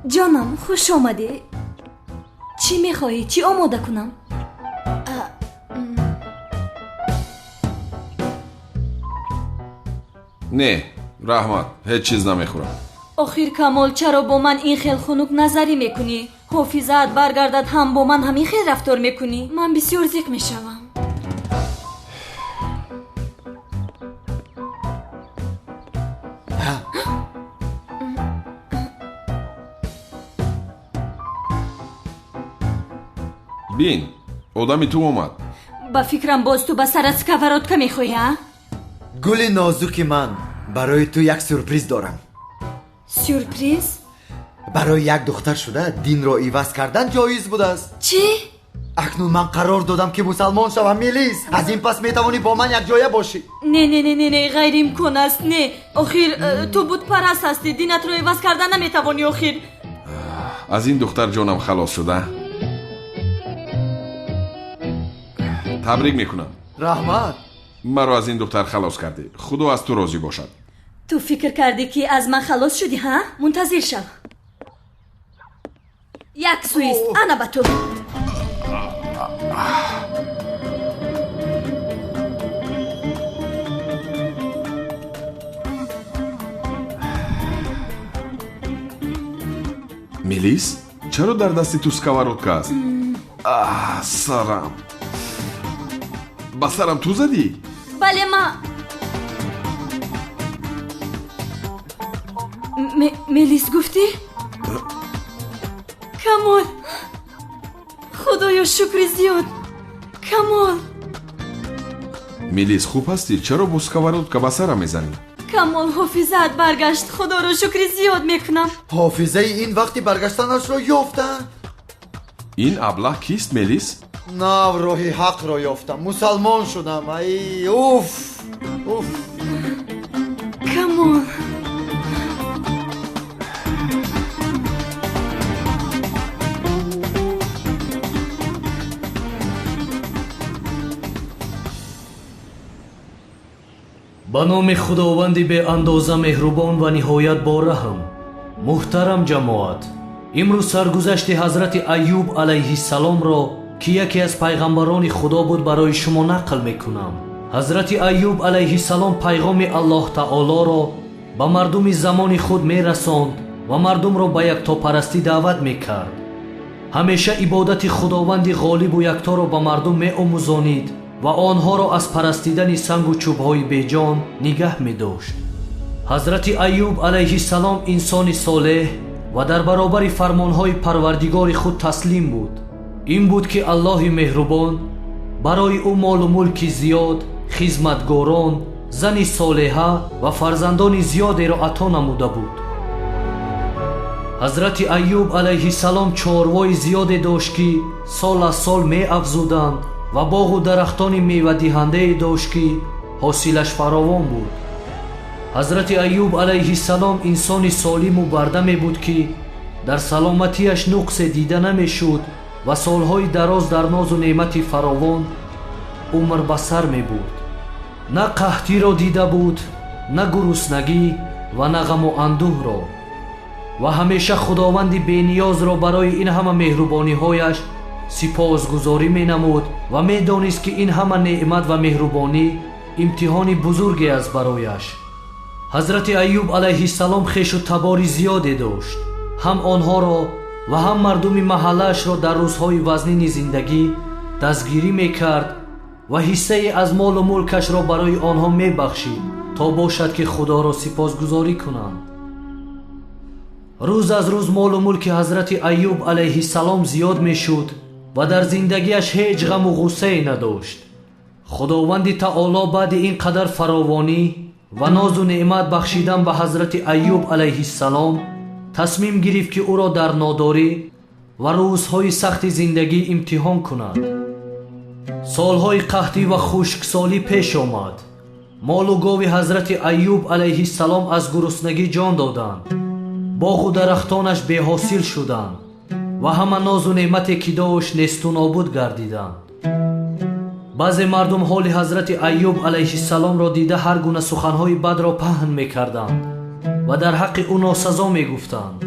جانم خوش آمده. چی میخواهی؟ چی آماده کنم؟ نه رحمت، هیچ چیز نمیخورم. آخر کمال چرا با من این خیل خنک نظری میکنی؟ حافظت برگردد هم با من همین خیل رفتار میکنی؟ من بسیار زیق میشوم. بین آدمی تو اومد. با فکرم باز تو با سرت سکوراتکا میخوایی ها؟ گل نازک من، برای تو یک سورپریز دارم. سورپریز؟ برای یک دختر شده دین را عوض کردن جایز بوده است. چی؟ اکنون من قرار دادم که مسلمان شوم. میلیس، از این پس میتوانی با من یک جایه باشی. نه نه نه نه نه، غیر امکان است. نه آخر تو بود پرست هستی، دینت رو عوض کردن نمیتوانی. آخر از این دختر جانم خلاص شده. تبریک میکنم. رحمت، مرا از این دختر خلاص کردی. خدا از تو راضی باشد. تو فکر کردی که از من خلاص شدی ها؟ منتظر شو. یک سوئیس انا با تو. میلیس چرا در دستی تو سکوراتکا است؟ سرم. با سرم تو زدی؟ بله ما میلیس گفتی؟ کمال، خدایا شکر زیاد. کمال میلیس خوب هستی؟ چرا با سکوراتکا با سرم میزنی؟ کمال حافظت برگشت. خدا رو شکر زیاد میکنم. حافظه این وقتی برگشتنش را یافتن؟ این ابله کیست میلیس؟ نه، راه حق را یافتم. مسلمان شدم. ای اوف اوف. کمال با نام خداوند به اندازه مهربان و نهایت با رحم. محترم جماعت، امروز سرگذشت حضرت ایوب علیه السلام را که یکی از پیغمبران خدا بود برای شما نقل میکنم. حضرت ایوب علیه السلام پیغام الله تعالی را به مردم زمان خود میرساند و مردم را به یکتاپرستی دعوت میکرد. همیشه عبادت خداوند غالب و یکتا را به مردم میآموزانید و آنها را از پرستیدن سنگ و چوب‌های بیجان نگه می‌داشت. حضرت ایوب علیه السلام انسان صالح و در برابر فرمانهای پروردگار خود تسلیم بود. این بود که الله مهربان برای او مال و ملک زیاد، خدمتگاران، زن صالحه و فرزندان زیادی را عطا نموده بود. حضرت ایوب علیه السلام چاروای زیادی داشت که سال از سال می افزودند و باغ و درختان میوه دهنده داشت که حاصلش فراوان بود. حضرت ایوب علیه السلام انسان سالم و بردمی بود که در سلامتیش نقص دیده نمیشد و سالهای دراز در ناز و نعمت فراوان عمر به سر می بود. نه قحطی را دیده بود، نه گرسنگی و نه غم و اندوه را، و همیشه خداوند بی‌نیاز را برای این همه مهربانی هایش سپاسگزاری می نمود و می دانست که این همه نعمت و مهربانی امتحان بزرگی است برایش. حضرت ایوب علیه السلام خویش و تبار زیادی داشت. هم آنها را و هم مردم محلش را در روزهای وزنین زندگی دستگیری می کرد و حصه از مال و ملکش را برای آنها می بخشید تا باشد که خدا را سپاسگزاری کنند. рӯз аз рӯз молу мулки ҳазрати айюб алайҳиссалом зиёд мешуд ва дар зиндагиаш ҳеҷ ғаму ғуссае надошт. худованди таоло баъди ин қадар фаровонӣ ва нозу неъмат бахшидан ба ҳазрати айюб алайҳиссалом тасмим гирифт ки ӯро дар нодорӣ ва рӯзҳои сахти зиндагӣ имтиҳон кунад. солҳои қаҳтӣ ва хушксолӣ пеш омад. молу гови ҳазрати айюб алайҳиссалом аз гуруснагӣ ҷон доданд. боғу дарахтонаш беҳосил шуданд ва ҳама нозу неъмате ки дошт несту нобуд гардиданд. баъзе мардум ҳоли ҳазрати айюб алайҳиссаломро дида ҳар гуна суханҳои бадро паҳн мекарданд ва дар ҳаққи ӯ носазо мегуфтанд.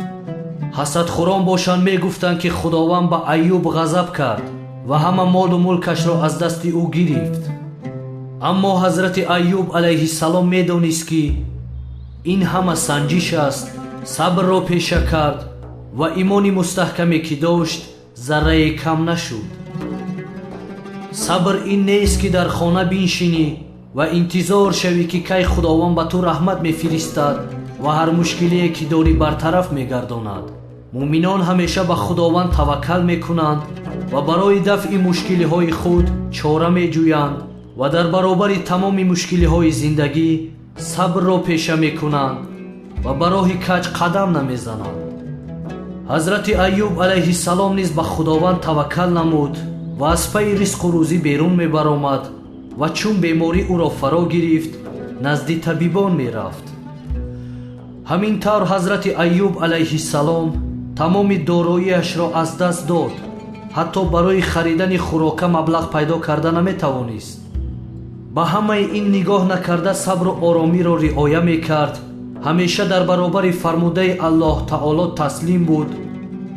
ҳасадхӯрон бошанд мегуфтанд ки худованд ба айюб ғазаб кард ва ҳама молу мулкашро аз дасти ӯ гирифт. аммо ҳазрати айюб алайҳиссалом медонист ки ин ҳама санҷиш аст, сабрро пеша кард ва имони мустаҳкаме ки дошт заррае кам нашуд. сабр ин нест ки дар хона биншинӣ ва интизор шавӣ ки кай худованд ба ту раҳмат мефиристад ва ҳар мушкилие ки дорӣ бартараф мегардонад. муъминон ҳамеша ба худованд таваккал мекунанд ва барои дафъи мушкилиҳои худ чора меҷӯянд ва дар баробари тамоми мушкилиҳои зиндагӣ сабрро пеша мекунанд ва ба роҳи каҷ қадам намезананд. ҳазрати айюб алайҳиссалом низ ба худованд таваккал намуд ва аз пайи ризқу рӯзӣ берун мебаромад ва чун беморӣ ӯро фаро гирифт назди табибон мерафт. ҳамин тавр ҳазрати айюб алайҳиссалом тамоми дороиашро аз даст дод. ҳатто барои харидани хӯрока маблағ пайдо карда наметавонист. ба ҳамаи ин нигоҳ накарда сабру оромиро риоя мекард. ҳамеша дар баробари фармудаи аллоҳ таоло таслим буд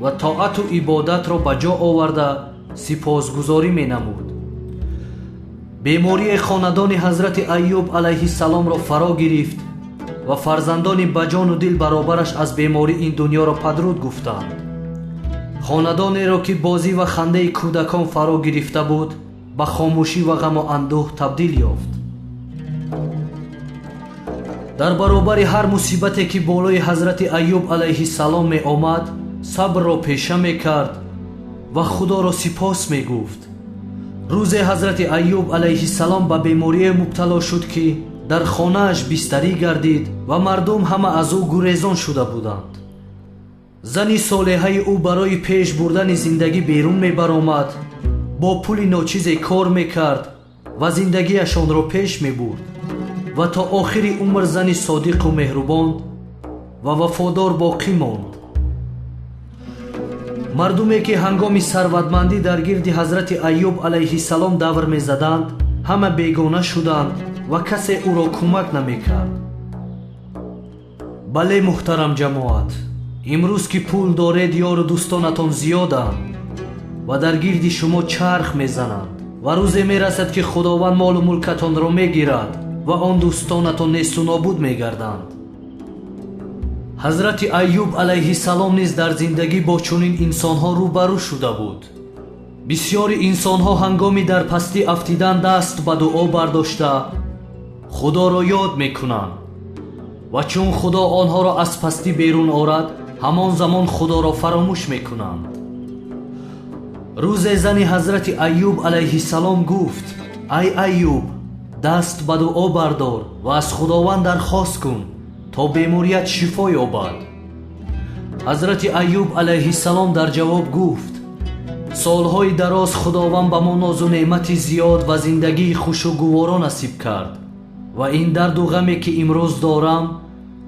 ва тоату ибодатро ба ҷо оварда сипосгузорӣ менамуд. беморие хонадони ҳазрати айюб алайҳиссаломро фаро гирифт ва фарзандони ба ҷону дил баробараш аз беморӣ ин дуньёро падруд гуфтанд. хонадонеро ки бозӣ ва хандаи кӯдакон фаро гирифта буд ба хомӯшӣ ва ғаму андӯҳ табдил ёфт. дар баробари ҳар мусибате ки болои ҳазрати айюб алайҳиссалом меомад сабрро пеша мекард ва худоро сипос мегуфт. рӯзе ҳазрати айюб алайҳиссалом ба беморие мубтало шуд ки дар хонааш бистарӣ гардид ва мардум ҳама аз ӯ гурезон шуда буданд. зани солеҳаи ӯ барои пеш бурдани зиндагӣ берун мебаромад, бо пули ночизе кор мекард ва зиндагиашонро пеш мебурд ва то охири умр зани содиқу меҳрубон ва вафодор боқӣ монд. мардуме ки ҳангоми сарватмандӣ дар гирди ҳазрати айюб алайҳиссалом давр мезаданд ҳама бегона шуданд ва касе ӯро кӯмак намекард. бале муҳтарам ҷамоат, имрӯз ки пул доред ёру дӯстонатон зиёданд ва дар гирди шумо чарх мезананд ва рӯзе мерасад ки худованд молу мулкатонро мегирад ва он дӯстонатон несту нобуд мегарданд. ҳазрати айюб алайҳиссалом низ дар зиндагӣ бо чунин инсонҳо рӯбарӯ шуда буд. бисьёри инсонҳо ҳангоми дар пастӣ афтидан даст ба дуо бардошта худоро ёд мекунанд ва чун худо онҳоро аз пастӣ берун орад ҳамон замон худоро фаромӯш мекунанд. рӯзе зани ҳазрати айюб алайҳиссалом гуфт: ай айюб, даст ба дуо бардор ва аз худованд дархост кун то беморият шифо ёбад. ҳазрати айюб алайҳиссалом дар ҷавоб гуфт: солҳои дароз худованд ба мо нозу неъмати зиёд ва зиндагии хушу гуворо насиб кард ва ин дарду ғаме ки имрӯз дорам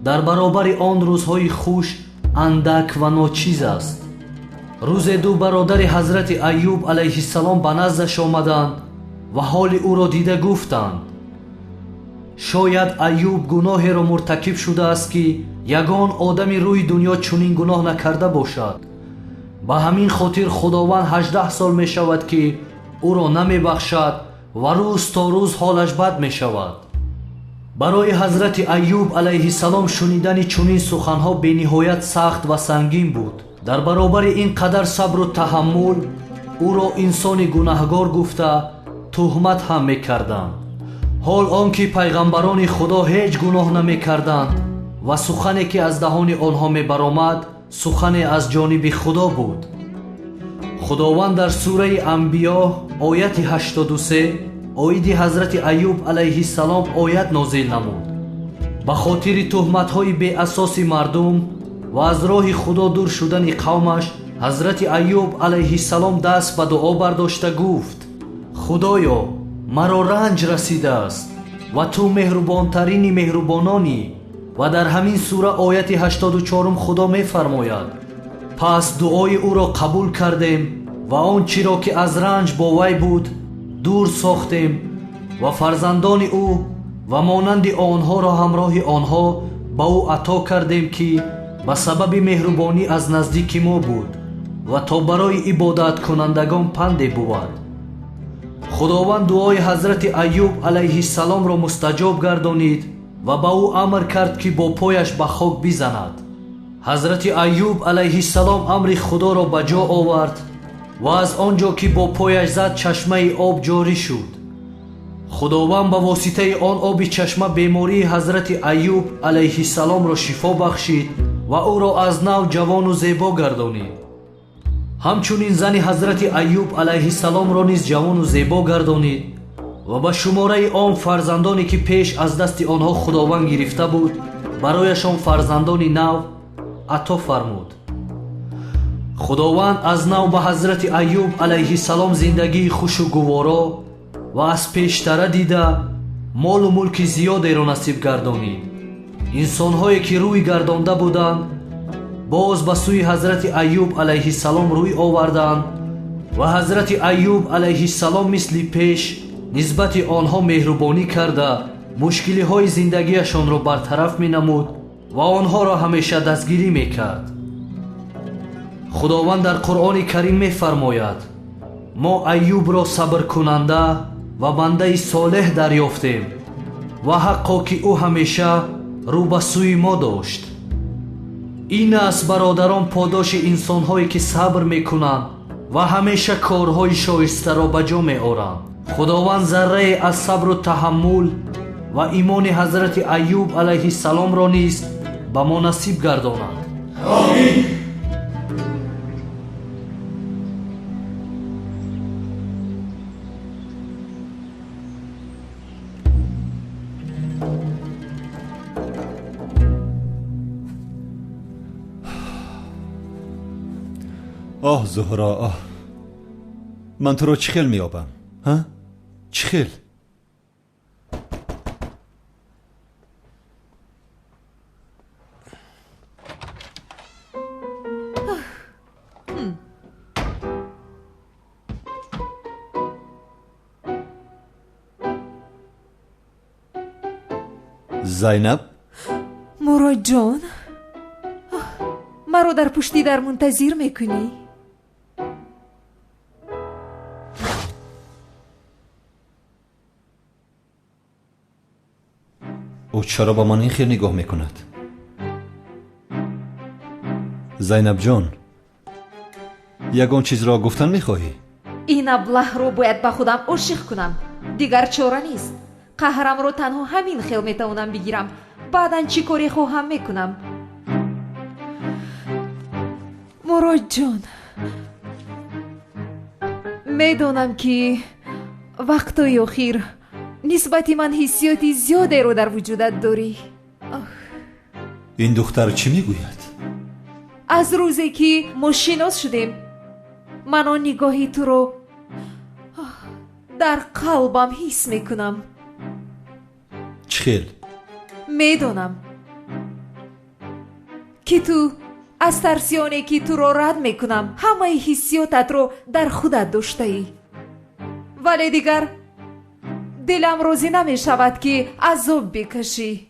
дар баробари он рӯзҳои хуш андак ва ночиз аст. рӯзе ду бародари ҳазрати айюб алайҳиссалом ба наздаш омаданд ва ҳоли ӯро дида гуфтанд: шояд айюб гуноҳеро муртакиб шудааст ки ягон одами рӯи дуньё чунин гуноҳ накарда бошад. ба ҳамин хотир худованд 18 сол мешавад ки ӯро намебахшад ва рӯз то рӯз ҳолаш бад мешавад. барои ҳазрати айюб алайҳиссалом шунидани чунин суханҳо бениҳоят сахт ва сангин буд. дар баробари ин қадар сабру таҳаммул ӯро инсони гунаҳгор гуфта туҳмат ҳам мекарданд, ҳол он ки пайғамбарони худо ҳеҷ гуноҳ намекарданд ва сухане ки аз даҳони онҳо мебаромад сухане аз ҷониби худо буд. худованд дар сураи анбиё ояти 83 оиди ҳазрати Айюб алайҳиссалом оят нозил намуд. ба хотири тӯҳматҳои беасоси мардум ва аз роҳи худо дур шудани қавмаш ҳазрати Айюб алайҳиссалом даст ба дуо бардошта гуфт: худоё, маро ранҷ расидааст ва ту меҳрубонтарини меҳрубононӣ. ва дар ҳамин сура ояти 84 худо мефармояд: пас дуои ӯро қабул кардем ва он чиро ки аз ранҷ бо вай буд дур сохтем ва фарзандони ӯ ва монанди онҳоро ҳамроҳи онҳо ба ӯ ато кардем ки ба сабаби меҳрубонӣ аз наздики мо буд ва то барои ибодаткунандагон панде буд. худованд дуои ҳазрати Айюб алайҳиссаломро мустаҷоб гардонид ва ба ӯ амр кард ки бо пояш ба хок бизанад. ҳазрати Айюб алайҳиссалом амри худоро ба ҷо овард ва аз он ҷо ки бо пояш зад чашмаи об ҷорӣ шуд. худованд ба воситаи он оби чашма бемории ҳазрати Айюб алайҳиссаломро шифо бахшид ва ӯро аз нав ҷавону зебо гардонид. ҳамчунин зани ҳазрати Айюб алайҳиссаломро низ ҷавону зебо гардонид ва ба шумораи он фарзандоне ки пеш аз дасти онҳо худованд гирифта буд барояшон фарзандони нав ато фармуд. худованд аз нав ба ҳазрати Айюб алайҳиссалом зиндагии хушу гуворо ва аз пештара дида молу мулки зиёдеро насиб гардонид. инсонҳое ки рӯй гардонда буданд боз ба сӯи ҳазрати Айюб алайҳиссалом рӯй оварданд ва ҳазрати Айюб алайҳиссалом мисли пеш нисбати онҳо меҳрубонӣ карда мушкилиҳои зиндагиашонро бартараф менамуд ва онҳоро ҳамеша дастгирӣ мекард. худованд дар Қуръони Карим мефармояд: мо Айюбро сабркунанда ва бандаи солеҳ дарёфтем ва ҳаққо ки ӯ ҳамеша рӯ ба сӯи мо дошт. ин аст бародарон подоши инсонҳое ки сабр мекунанд ва ҳамеша корҳои шоистаро ба ҷо меоранд. худованд заррае аз сабру таҳаммул ва имони ҳазрати Айюб алайҳиссаломро низ ба мо насиб гардонад. Амин. آه زهرا آه من تو رو چی خیل میابم؟ ها؟ چی خیل؟ زینب مراد جان مرا در پشتی در منتظر میکنی؟ او چرا با من این خیر نگاه میکند؟ زینب جان یگان چیز را گفتن میخواهی؟ این ابله رو باید با خودم عاشق کنم، دیگر چاره نیست. قهرم رو تنها همین خیل میتونم بگیرم، بعداً چی کاری خواهم میکنم. مراد جان میدونم که وقتای اخیر نسبتی من حسیاتی زیاده رو در وجودت داری. این دختر چی میگوید؟ از روزی که ما شناس شدیم من آن نگاهی تو رو در قلبم حس میکنم. چخیل؟ میدونم که تو از ترسیانی که تو رو رد میکنم همه حسیاتت رو در خودت داشته ای، ولی دیگر دلم روزی نمی شود که عذاب بکشی.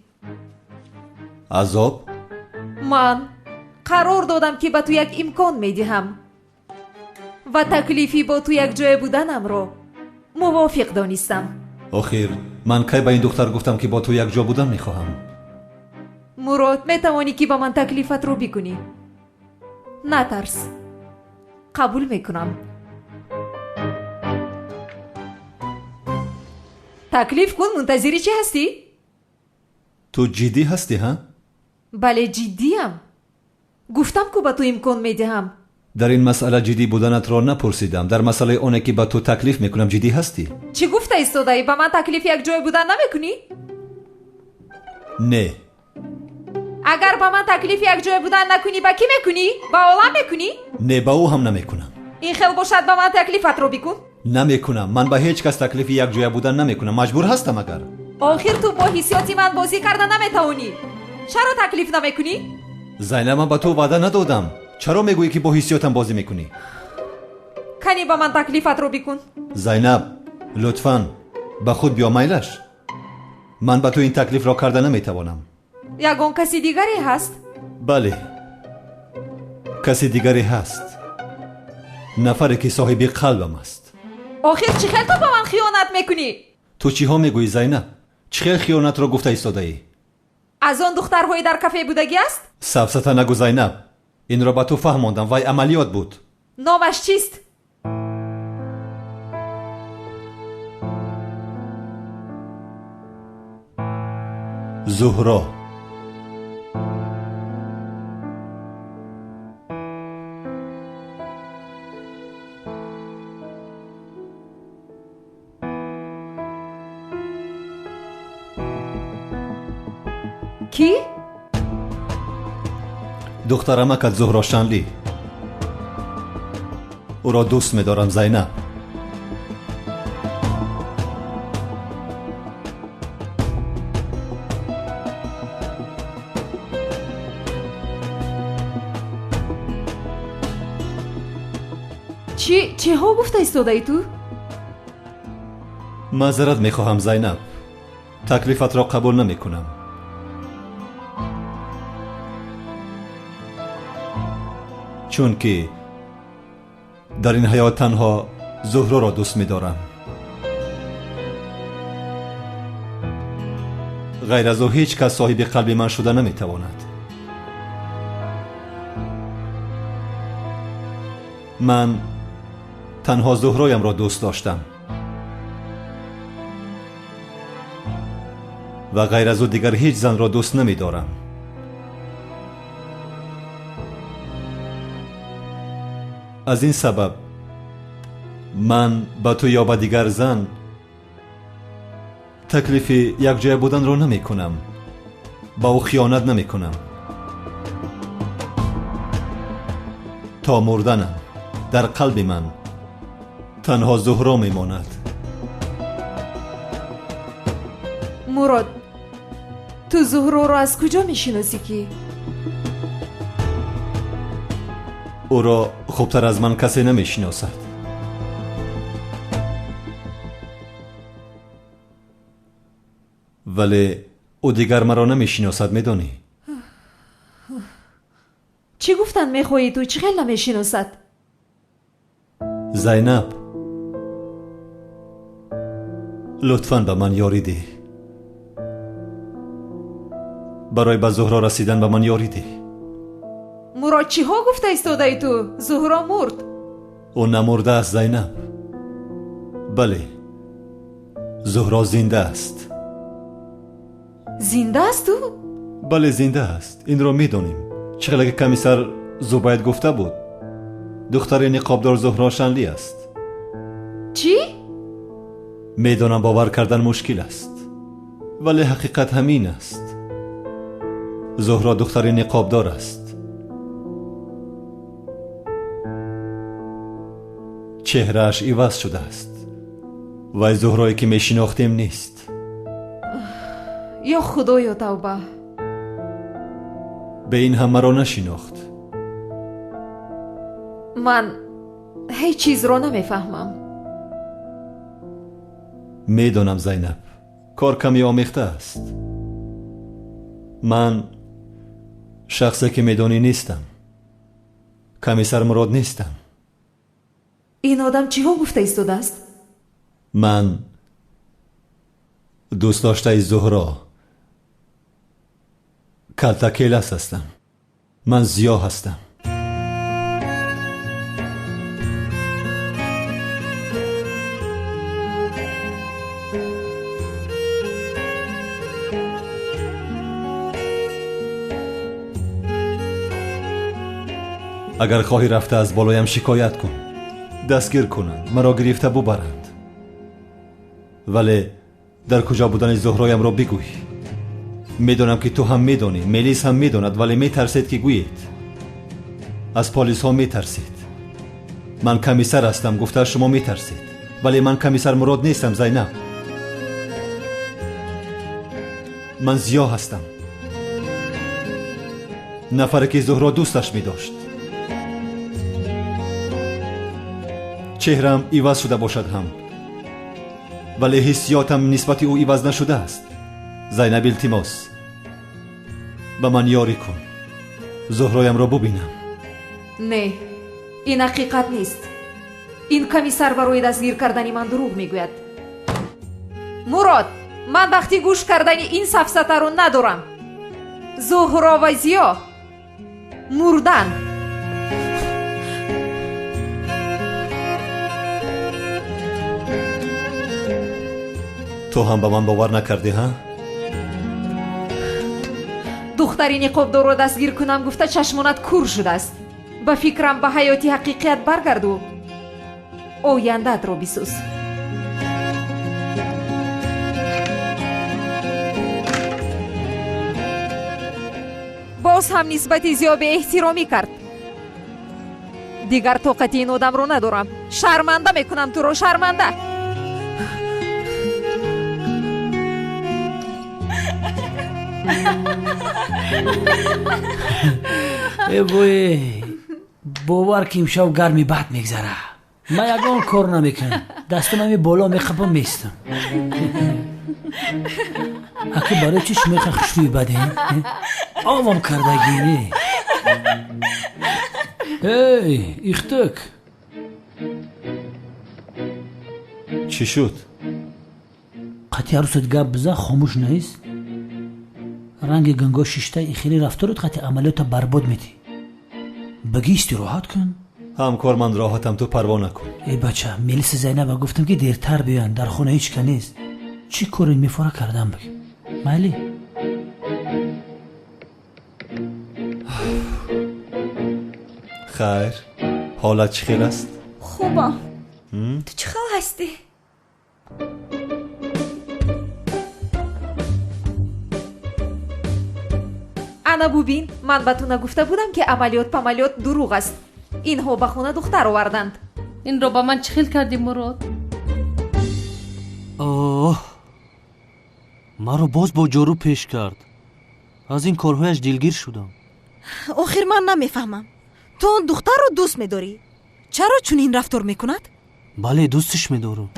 عذاب؟ من قرار دادم که به تو یک امکان میدهم و تکلیفی با تو یک جای بودنم رو موافق دانستم. آخر من کی به این دختر گفتم که با تو یک جا بودن میخواهم؟ مراد میتوانی که با من تکلیفت رو بکنی، نترس، قبول میکنم. تکلیف کن، منتظری چی هستی؟ تو جدی هستی ها؟ بله جدیم. گفتم که به تو امکان میدهم. در این مسئله جدی بودنت را نپرسیدم. در مسئله اونه که به تو تکلیف میکنم جدی هستی؟ چی گفته ایستاده ای؟ به من تکلیف یک جای بودن نمیکنی؟ نه. اگر به من تکلیف یک جای بودن نکنی به کی میکنی؟ به عالم میکنی؟ نه به او هم نمیکنم. این خیل باشد به من تکلیفت رو بکن. نمیکنم. من به هیچ کس تکلیف یک جای بودن نمیکنم. مجبور هستم. اگر آخر تو با حسیاتی من بازی کردن نمیتوانی. چرا تکلیف نمیکنی؟ زینب من به تو وعده ندادم. چرا میگویی که با حسیاتم بازی میکنی؟ کنی به من تکلیفت رو بکن. زینب لطفاً به خود بیا میلش. من به تو این تکلیف را کرده نمیتوانم. یگان کسی دیگری هست؟ بله کسی دیگری هست. نفری که صاحب قلبم است. آخر چی خیل تو با من خیانت میکنی؟ تو چی ها میگویی زینب؟ چه خیل خیانت را گفته ایستاده ای؟ از آن دخترهایی در کافه بودگی است؟ سفسطه نگو زینب. این را به تو فهماندم. وای عملیات بود. نامش چیست؟ زهرا. کی؟ دخترمکت زهرا شنلی. او را دوست می‌دارم زینب. چی ها گفته ایستاده ای تو؟ معذرت میخواهم زینب. تکلیفت را قبول نمیکنم. چون که در این حیات تنها زهرا را دوست می‌دارم. غیر از او هیچ کس صاحب قلب من شده نمیتواند. من تنها زهرایم را دوست داشتم و غیر از او دیگر هیچ زن را دوست نمی‌دارم. از این سبب من با تو یا با دیگر زن تکلیف یک جای بودن رو نمی کنم. با او خیانت نمی کنم. تا مردنم در قلب من تنها زهرا می ماند. مراد تو زهرا رو از کجا می شناسی که؟ او را خوبتر از من کسی نمی شناسد. ولی او دیگر مرا نمی شناسد. می دانی؟ چی گفتن می خواهی تو؟ چی خیلی نمی شناسد؟ زینب لطفاً به من یاری ده. برای به زهرا رسیدن به من یاری ده. مراد چی ها گفته ایستاده ای تو؟ زهرا مرد. او نمرده است زینب. بله زهرا زنده است. زنده است تو؟ بله زنده است. این را می دانیم. چقدر که کمیسر زبید گفته بود دختر نقابدار زهرا شنلی است. چی؟ می دانم باور کردن مشکل است ولی حقیقت همین است. زهرا دختر نقابدار است. چهرهش عوض شده است و زهرایی که می شناختیم نیست. یا خدایا توبه. به این هم مرا نشناخت. من هیچ چیز را نمیفهمم. میدانم زینب کار کمی آمیخته است. من شخصی که میدانی نیستم. کمیسر مراد نیستم. این آدم چی ها گفته ایستاده است؟ من دوست داشته زهرا کلتکیلس هستم. من زیا هستم. اگر خواهی رفته از بالایم شکایت کن، دستگیر کنند، مرا گرفته ببرند. ولی در کجا بودن زهرایم را بگوی. میدانم که تو هم میدانی، میلیس هم میداند، ولی میترسید که گویید. از پلیس ها میترسید. من کمیسر هستم، گفته شما میترسید، ولی من کمیسر مراد نیستم زینب. من زیا هستم، نفری که زهرا دوستش می داشت. چهرم عوض شده باشد هم، ولی حسیاتم نسبت او عوض نشده است. زینب التماس به من یاری کن، زهرایم را ببینم. نه، این حقیقت نیست. این کمیسر برای دستگیر کردن من دروغ میگوید. مراد، من وقتی گوش کردن این سفسطه رو ندارم. زهرا و زیا مردن. تو هم به من باور نکردی ها؟ دختری نقابدار رو دستگیر کنم گفته چشمانت کور شده است. به فکرم به حیاتی حقیقت برگردو، آینده‌ات رو بسوز. باز هم نسبت زیا به احترامی کرد. دیگر طاقت این آدم رو ندارم. شرمنده میکنم تو رو، شرمنده. ای بوی باور که امشب گرمی بد میگذره. من یکان کار نمیکنم، دستم همی بالا میخپم میستم. اکی برای چیش میخواه خوشوی بده؟ آوام کردگی. ای ایختک چی شد؟ قطعی عروست گب بزن خاموش نیست. رنگ گنگا ششته ای خیلی رفتارت قطعی عملیات برباد میدی. بگی استراحت کن. همکار من راحتم، تو پروا نکن. ای بچه، میلیس زینب گفتم که دیرتر بیان، در خونه هیچ که نیست. چی کاری میفوره کردم بگی مالی؟ خیر، حالت چی خیل است؟ خوبم. تو چه خال هستی؟ انا ببین، من به تو نگفته بودم که عملیات دروغ است. اینها به خونه دختر آوردند. این رو با من چخیل کردی مراد؟ آه، مرا باز با جارو پیش کرد. از این کارهایش دلگیر شدم. آخر من نمیفهمم، تو اون دختر رو دوست میداری؟ چرا چون این رفتار میکند؟ بله دوستش میدارم.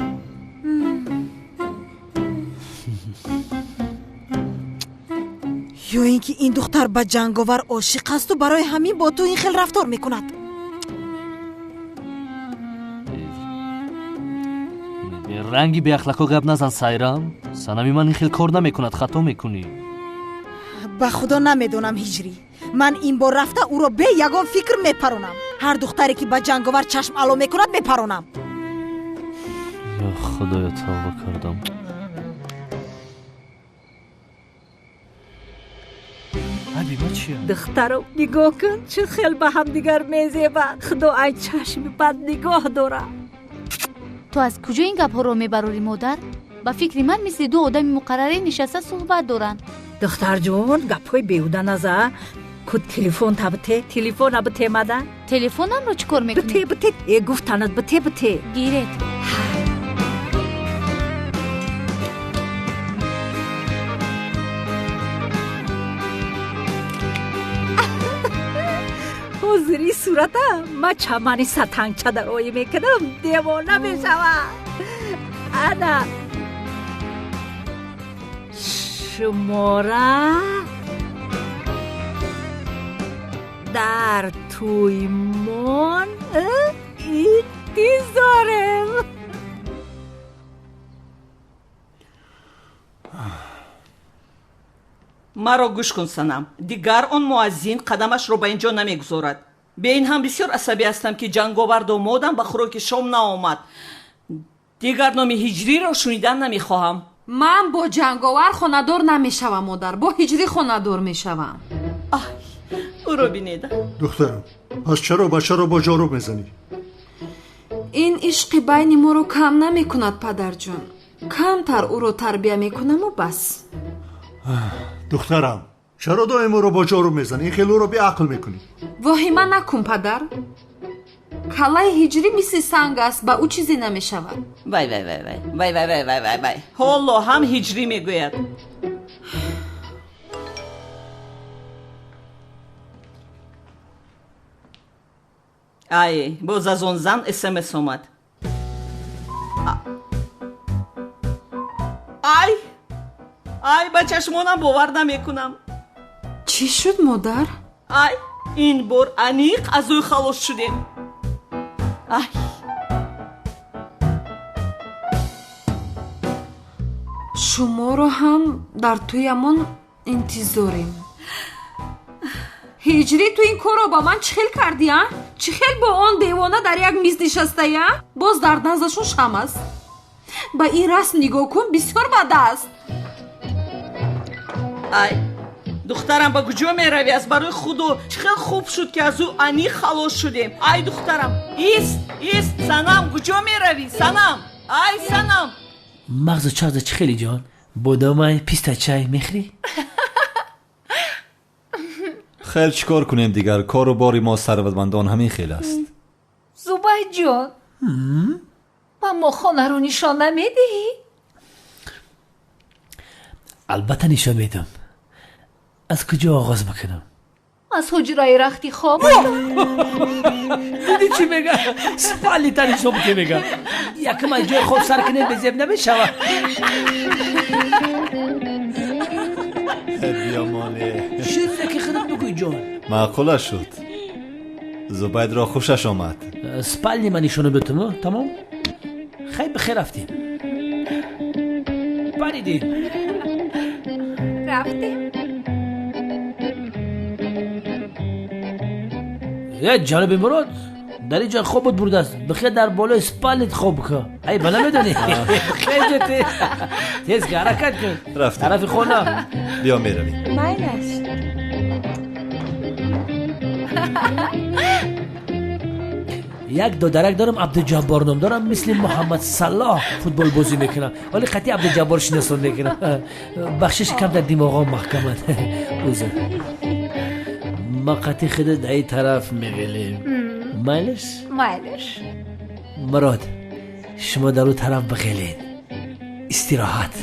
یا اینکه این دختر به جنگاور عاشق است و برای همین با تو این خیل رفتار میکند. رنگی به اخلاقا گپ نزن سایرام. سنمی من این خیل کار نمیکند، خطا میکنی. به خدا نمیدونم هجری، من این بار رفته او را به یگان فکر میپرونم. هر دختری که به جنگاور چشم علو میکند میپرونم. یا خدایا توبه کردم. حبیبا چیه؟ دخترو نگاه کن چه خیل به هم دیگر میزیبند. خدا ای چشم بد نگاه داره. تو از کجا این گپ ها رو میبروری مادر؟ با فکر من مثل دو آدم مقرره نشسته صحبت دارن. دختر جون گپ های بیهوده نزن. کد تلفن بته مدن. تلفنم رو چیکار میکنی؟ بته ای گفتند بته گیرت. حضوری صورتم ما چمانی ستنگچه در آیه میکنم دیوانه میشوم. انا شما را در تویمان انتظارم. مرا گوش کن سنم، دیگر آن مؤذن قدمش رو به اینجا نمیگذارد. به این هم بسیار عصبی هستم که جنگاور دامادم به خوراک شام نآمد. دیگر نام هجری را شنیدن نمیخواهم. من با جنگاور خونه‌دار نمیشوم مادر، با هجری خونه‌دار میشوم. او رو بینید. دخترم پس چرا بچه رو با جارو میزنی؟ این عشق بین ما رو کم نمی کند پدر جان. کمتر او رو تربیه می کنم و بس. دخترم چرا دائم او رو با جارو میزنی؟ این خیلی او رو بی عقل میکنی. واهمه نکن پدر. کلای هجری مثل سنگ است، با او چیزی نمی شود. وای وای وای وای وای وای وای وای وای حالا هم هجری میگوید. ای باز از اون زن اسمس اومد. ای با چشمانم باور نمیکنم. چی شد مادر؟ ای این بار انیق از اوی خلاص شدیم. ای شما رو هم در تویمان انتظاریم. هجری تو این کار رو با من چخیل کردی ها؟ چخیل با آن دیوانه در یک میز نشسته یا؟ باز در نزدشون شم است. با این رسم نگاه کن بسیار بد است. ای دخترم با کجا میروی؟ از برای خودو چخیل خوب شد که از او انی خلاص شدیم. ای دخترم ایست سنم کجا میروی؟ سنم ای سنم مغز چغز خیلی جان بادام پیستا چای میخری؟ خیلی چیکار کنیم دیگر؟ کار و باری ما ثروتمندان همین خیلی است. زبای جان با ما خانه رو نشان نمیدی؟ البته نشان میدم. از کجا آغاز بکنم؟ از حجرای رختی خواب. دیدی چی میگه؟ سپالی تانی شما که میگه یکم از جای خوب سر کنه بزیب نمیشوه. بیا ماله چیزی که خودت بگوی جان. معقوله شد. زبید را خوشش آمد. سپالی من نشانه بتم تمام؟ خیلی بخیر رفتیم. پریدیم رفتیم. یه جانب مراد در اینجا خوب بود برده است. بخیر در بالای سپالت خوب که ای بلا میدونی. خیلی تیز که حرکت کن. رفتیم طرف خونه. بیا میروی. مایلش یک دو درک دارم عبدالجبار نام دارم مثل محمد صلاح فوتبال بازی میکنم ولی قطعی عبدالجبار شناسان میکنم. بخشش کم در دماغم محکمت. اوزه ما قطعی خود در این طرف میگلیم. مایلش مراد شما در اون طرف بخیلین. استراحت.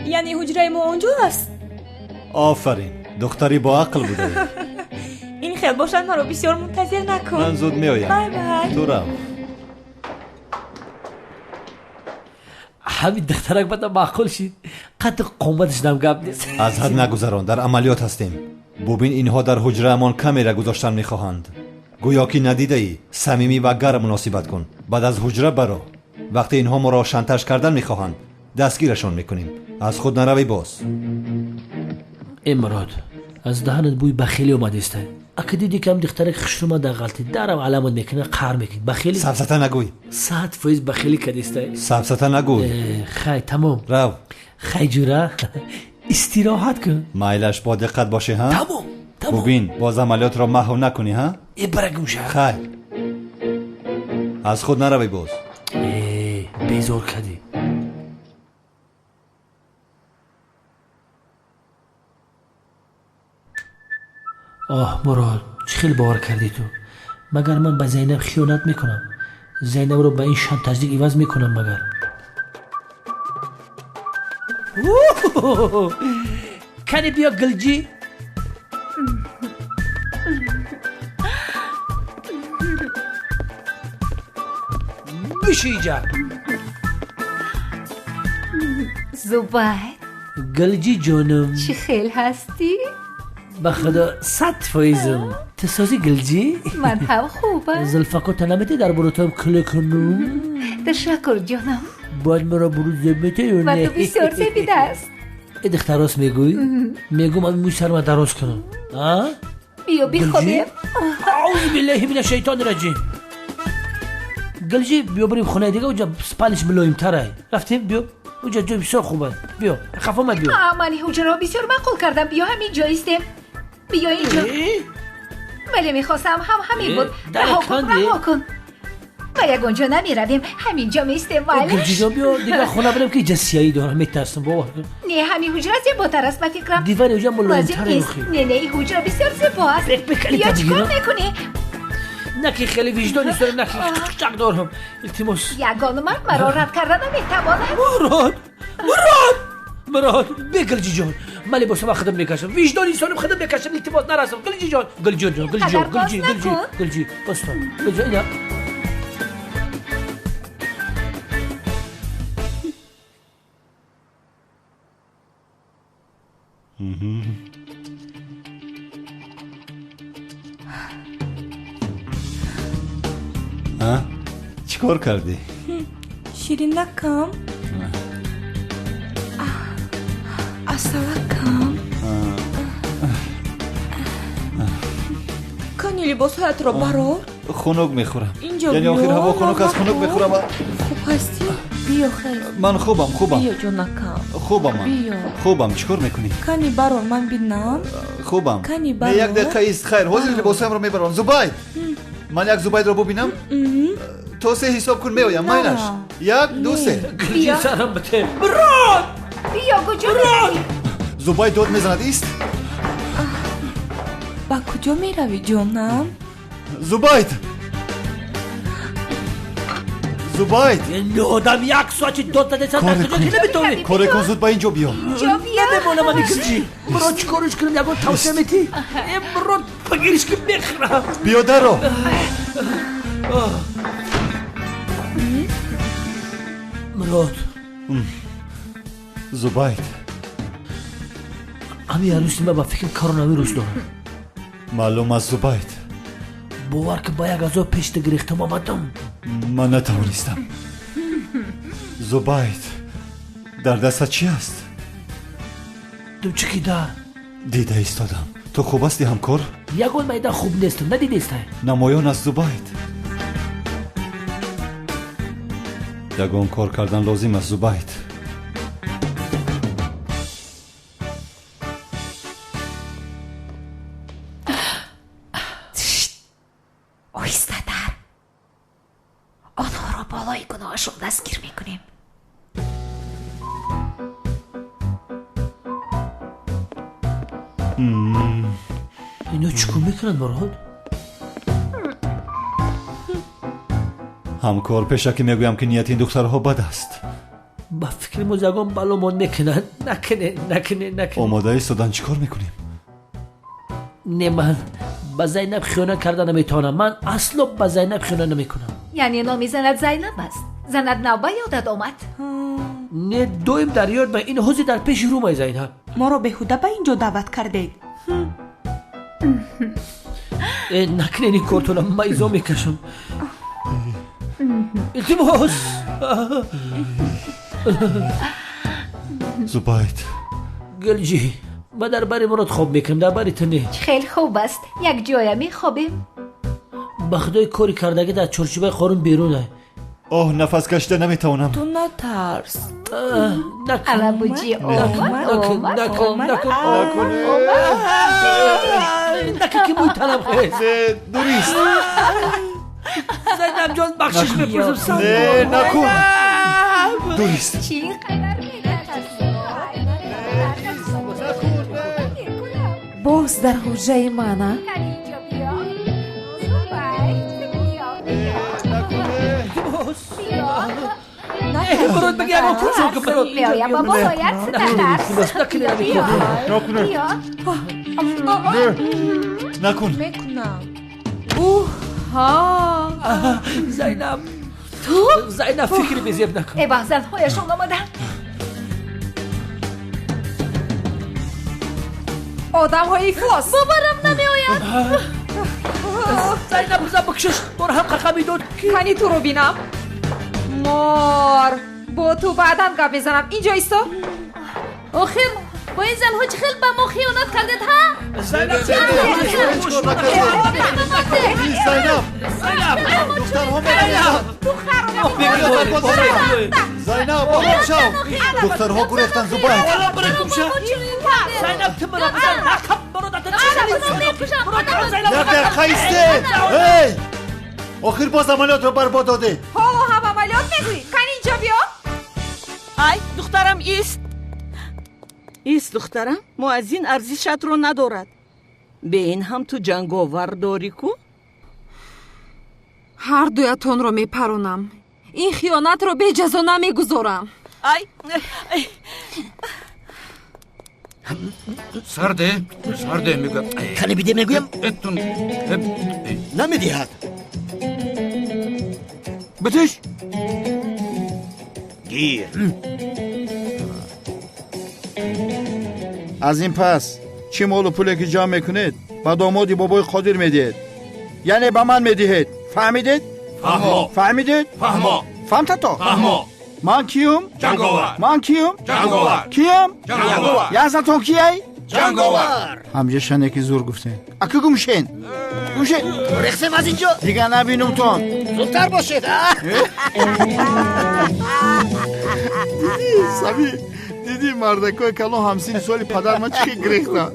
یعنی حجره ما اونجا است؟ آفرین دختری با عقل بوده. این خیلی باشن ما رو بسیار منتظر نکن. من زود میایم. بای بای. تو رو همین دخترک بدا معقول شید. قد قومتش نمگم نیست. از حد نگذران در عملیات هستیم. ببین اینها در حجره امان کمیره گذاشتن میخواهند. گویا که ندیده ای صمیمی و گرم مناسبت کن. بعد از حجره برو. وقتی اینها ما را شانتاژ کردن میخواهند دستگیرشون میکنیم. از خود نروی باز. این مراد از دهنت بوی بخیلی اومده است. اگه دیدی که هم دخترک خشنومه در غلطی درم علامت میکنه قهر میکنه. بخیلی سبسته نگوی. 100% بخیلی کدیسته. سبسته نگوی. خیلی تمام. رو خیلی جوره. استراحت کن. مایلش با دقت باشه ها. تمام. ببین باز عملیات را محو نکنی ها. ای برگوشه. خیلی از خود نروی باز. بیزار کدی. آه مراد چه خیلی باور کردی تو. مگر من به زینب خیانت میکنم؟ زینب رو به این شانتاژی عوض میکنم مگر؟ کنی بیا گلجی. بشی جا زبید گلجی جانم چی خیل هستی؟ بخدا 100%. تسازی گلجی؟ من هم خوبم. زلفکو تنمتی در بروتم کله کنم. تشکر جانم. باید مرا برو زبیته یا نه؟ و تو بسیار زبیده است. ای دختراست میگوی؟ میگو من موی سرم دراز کنم. بیا بخوابیم. اعوذ بالله من الشیطان الرجیم. گلجی بیا بریم خونه دیگه اونجا سپالش ملایم تره. رفتیم بیا اونجا جای بسیار خوبه. بیا خفا ما بیا. من حجره بسیار معقول کردم. بیا همین جا ایستیم. بیا اینجا. بله میخواستم همین بود. رها کن. ما یک اونجا نمیرویم، همینجا میستیم. گلجی جان بیا دیگه خونه برم که جسیایی دارم، میترسم باور کن. نه همین حجره زیباتر است به فکرم. دیوار اینجا ملایم‌تره نیست. نه این حجره بسیار زیبا است. بیا چیکار میکنی؟ نه که خیلی وجدانی دارم، نه که چق دارم. التماس یگانه مرا رد کردن نمیتواند. مراد بگلجی جان من لباسم خدم میکشم، وجدانی سالم خدم میکشم، التماس نرسم. گلجی جان گلجی بس اینا چیکار کردی؟ شیرین نکم اصلا کنی لباس هایت رو برار؟ خنک میخورم. اینجا یعنی آخر هوا خنک از خنک میخورم. خوب هستی؟ بیا خیلی من خوبم. بیا جو نکم. خوبم چیکار میکنی؟ کنی برار من بینم. خوبم. کنی برار. یک دقیقه ایست خیر. حاضر لباسم رو میبرم. زبید من یک زبید رو ببینم. تو سه حساب کن میایم ماینش. یک دو سه. گلجی سرم بته. بیا کجا میروی؟ زبید داد میزند ایست. با کجا میروی جانم؟ زبید این آدم یک ساعت داد داده سر دست جا که نمیتونی کار کن زود با اینجا بیا. نمیمونه من گلجی. برو چیکارش کنم یکون توصیه میتی؟ برو بگیرش که بخرم. بیا درو. مراد زبید همین عروسی من با فکر کاروناویروس دارم. معلوم است زبید. باور که با یک غذا پیش گرفتم آمدم. من نتوانستم. زبید در دستت چی است؟ تو چی که در؟ دیده ایستادم. تو خوب هستی همکار؟ یکون میدان خوب نیستم ندیده ایسته؟ نمایان است زبید. یگان کار کردن لازم است زبید. ایستادن آنها را بالای گناهشون دستگیر میکنیم. اینا چیکار میکنن مراد؟ همکار پیشه که میگویم که نیت این دخترها بد است. با فکر مزاگان بلومان میکنن. نکنه آماده ایستادن چیکار میکنیم؟ نه من با زینب خیانت کردن نمیتونم. من اصلا با زینب خیانت نمیکنم. یعنی نامی زنت زینب است. زنت نو به یادت آمد؟ نه دویم در یاد با این حوزی در پیش رو مای زینب. ما رو بهوده به اینجا دعوت کرده. نکنه این کارتونم مایزا میکشم. التماس زبید گلجی ما در باری مراد خواب میکنم، در باری تو نه. خیلی خوب است. یک جای میخوابیم. با خدای کاری کردگی در چارچوبه قانون بیرونه. نفس کشیده نمیتونم. تو نترس. عربوجی اومد. نکن که موی تنم خیز. دوریست. زینب جان بخشش میپرسم. نه نکن. دوریست. چی قدر باز در حجره منه. مراد بگی اما کجا که مراد بیا با باید سترس. نکن. میکنم. زینب زینب فکری بزیب نکن. ای بازن هایشون آمدن. آدم های فاس باورم نمی آید. زینب بزن بکشش بار هم ققمی داد. کنی تو رو بینم. مار با تو بعداً گپ بزنم. اینجا ایستا. آخر با این زنها چه خیلی به ما خیانت کردید ها؟ زینب آرام شو. دخترها گرفتن زبید. زینب تو مرا بزن. نکن مرا دادن چه نرده خیسته هی آخر باز عملیات رو برباد داده حالا هم عملیات میگویی کن اینجا بیا ай духтарам ист духтарам муаззин арзишатро надорад бе ин ҳам ту ҷанговар дорӣ ку ҳар дуятонро мепаронам ин хиёнатро беҷазо намегузорам ай сарде мегӯям кане биде мегӯям этун намедиҳад битиш گیر از این پس چی مال و پولی که جمع میکنید با دامادی بابای قادر میدید یعنی با من میدهید فهمیدید؟ فهمیدید؟ فهمت تو؟ من کیم؟ جنگاور من کیم؟ جنگاور کیم؟ جنگاور یزتون کیه؟ جنگاور همجا شنه که زور گفتین اکو گمشین رخصم از اینجا دیگه نبینم تون زودتر باشید سمی دیدی مردکای کلو همسین سوالی پدر من چی گریختن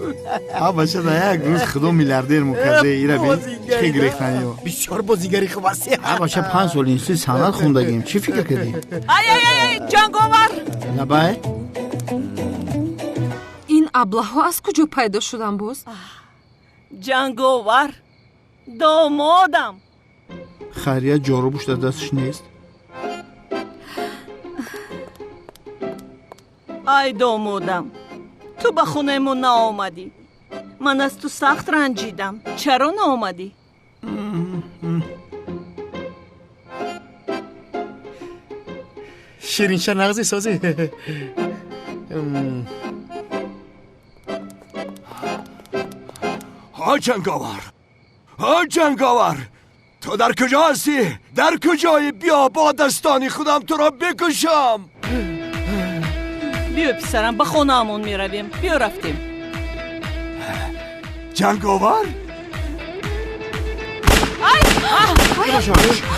ها باشه دا یک روز خدا میلیاردر مکرده ایره بین چی گریختن یو بسیار بازیگری خواستی ها باشه 5 سال اینسوی سند خوندگیم چی فکر کردی؟ ай ҷанговар نبای؟ ин аблаҳҳо аз куҷо пайдо шуданд боз ҷанговар домодам خیریت جاروبش در دستش نیست؟ ай домодам ту ба хонамон наомадӣ ман аз ту сахт ранҷидам чаро наомадӣ شیرینشا نغزی سازی ها جنگاور تو در کجا هستی؟ در کجایی؟ بیا با دستانی خودم تو را بکشم биё писарам ба хонаамон меравем биё рафтем جنگاور؟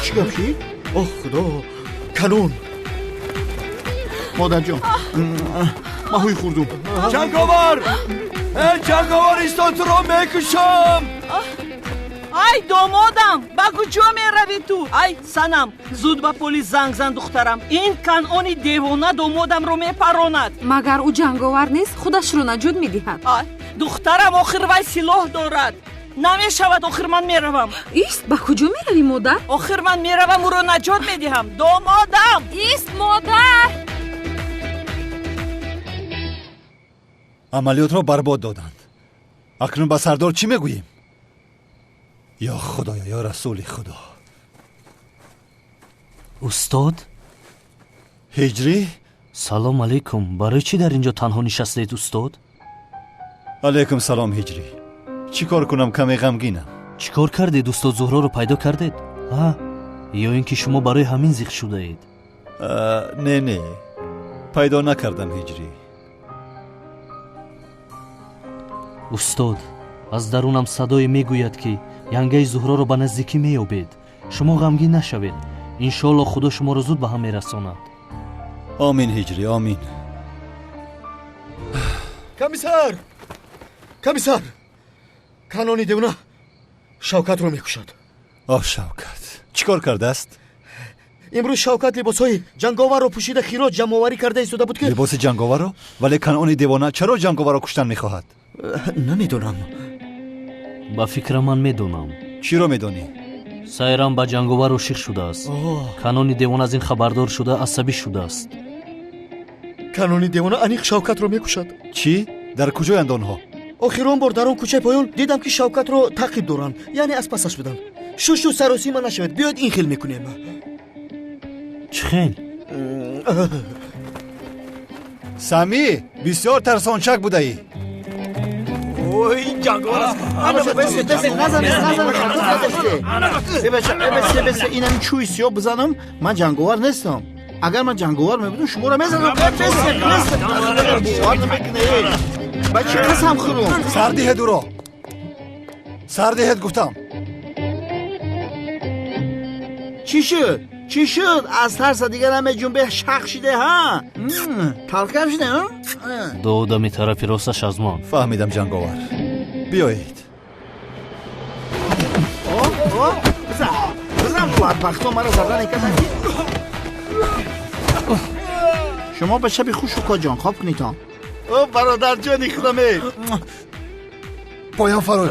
چی گفتی؟ اوه خدا کلون مادر جان ماهوی خوردم جنگاور جنگاور ایستا تو را میکشم ай домодам ба куҷо меравӣ ту ай санам зуд ба полис занг зан духтарам ин канони девона домодамро мепаронад магар ӯ ҷанговар нест худашро наҷот медиҳад ай духтарам охир вай силоҳ дорад намешавад охир ман меравам ист ба куҷо меравӣ модар охир ман меравам ӯро наҷот медиҳам домодам ист модар عملیات را برباد دادند اکنون با سردار چی میگوییم؟ یا خدایا یا رسول خدا устод هجری؟ салом алайкум барои чӣ дар инҷо танҳо нишастаед устод علیکم سلام هجری چی کار کنم کمی غمگینم чӣ кор кардед устод зуҳроро пайдо кардед ё ин ки шумо барои ҳамин зиқ шудаед نه پیدا نکردم هجری устод аз дарунам садое мегӯяд ки янгаи зуҳроро ба наздикӣ меёбед шумо ғамгин нашавед иншоалло худо шуморо зуд ба ҳам мерасонад آمین هجری آمین کمیسر کانونی دیونا شوکت رو میکشد شوکت چی کار کرده است؟ امروز شوکت لباسهای جنگاور رو پوشیده خیراج جمع‌آوری کرده ایستاده بود که لباس جنگاور رو؟ ولی کنعانی دیوانه چرا جنگاور رو کشتن میخواهد؟ نمیدونم ба фикра ман медонам چی رو میدونی؟ сайрам ба ҷанговар ошиқ шудааст канони девона аз ин хабардор шуда асабӣ шудааст канони девона аниқ шавкат رو میکشد چی؟ در کجایند آنها؟ آخرین بار در اون کوچه پایان دیدم که شوکت رو تعقیب دارن یعنی از پسش بدن شوشو سراسی من نشود بیاید این خیل میکنیم چی خیل؟ سمی بسیار ترسانچک بوده ای اوی جنگاور بس نزن بس اینم چوی سیاه بزنم من جنگاور نیستم اگر من جنگاور میبودم شما رو میزنم بچه قسم خورم سردیهد او را سردیهد گفتم چی شد از ترس دیگر همه جنبه شق شده ها تلخ شده ها دو آدمی طرفی راستش از من فهمیدم جنگاور بیایید بزن بدبختا مرا زدن نکردن. شما به شب خوش شکا جان خواب کنید تا. او برادر جانی خودمه. پایان فرود.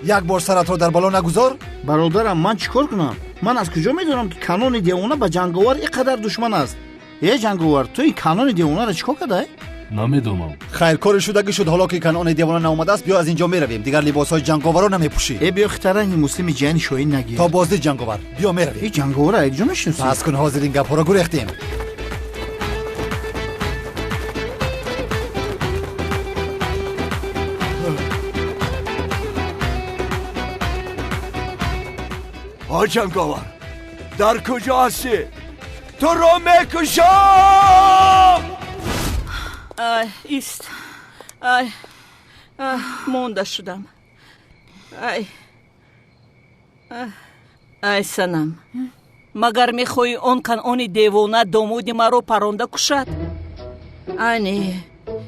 یک بار سرت رو در بالا نگذار. برادرم من چیکار کنم؟ من از کجا میدونم که کانون دیوانه به جنگاور اینقدر دشمن است؟ ای جنگاور تو این کانون دیوانه را چیکار کرده؟ نمیدونم. خیر کار شدگی شد. حالا که کانون دیوانه ناآمده است بیا از اینجا میرویم. دیگر لباسهای جنگاور رو نمیپوشی. ای بیا خطر این مسلم جان شوین نگیر. تا بازدید جنگاور بیا میرویم. این جنگاور را یک جا میشناسی؟ پس کن حاضر این گپا را گریختیم. جنگاور در کجا هستی؟ تو رو میکشم. ایست. مونده شدم. ای سنم مگر میخوای اون کانون دیوانه دامودی مرا پرونده کشد؟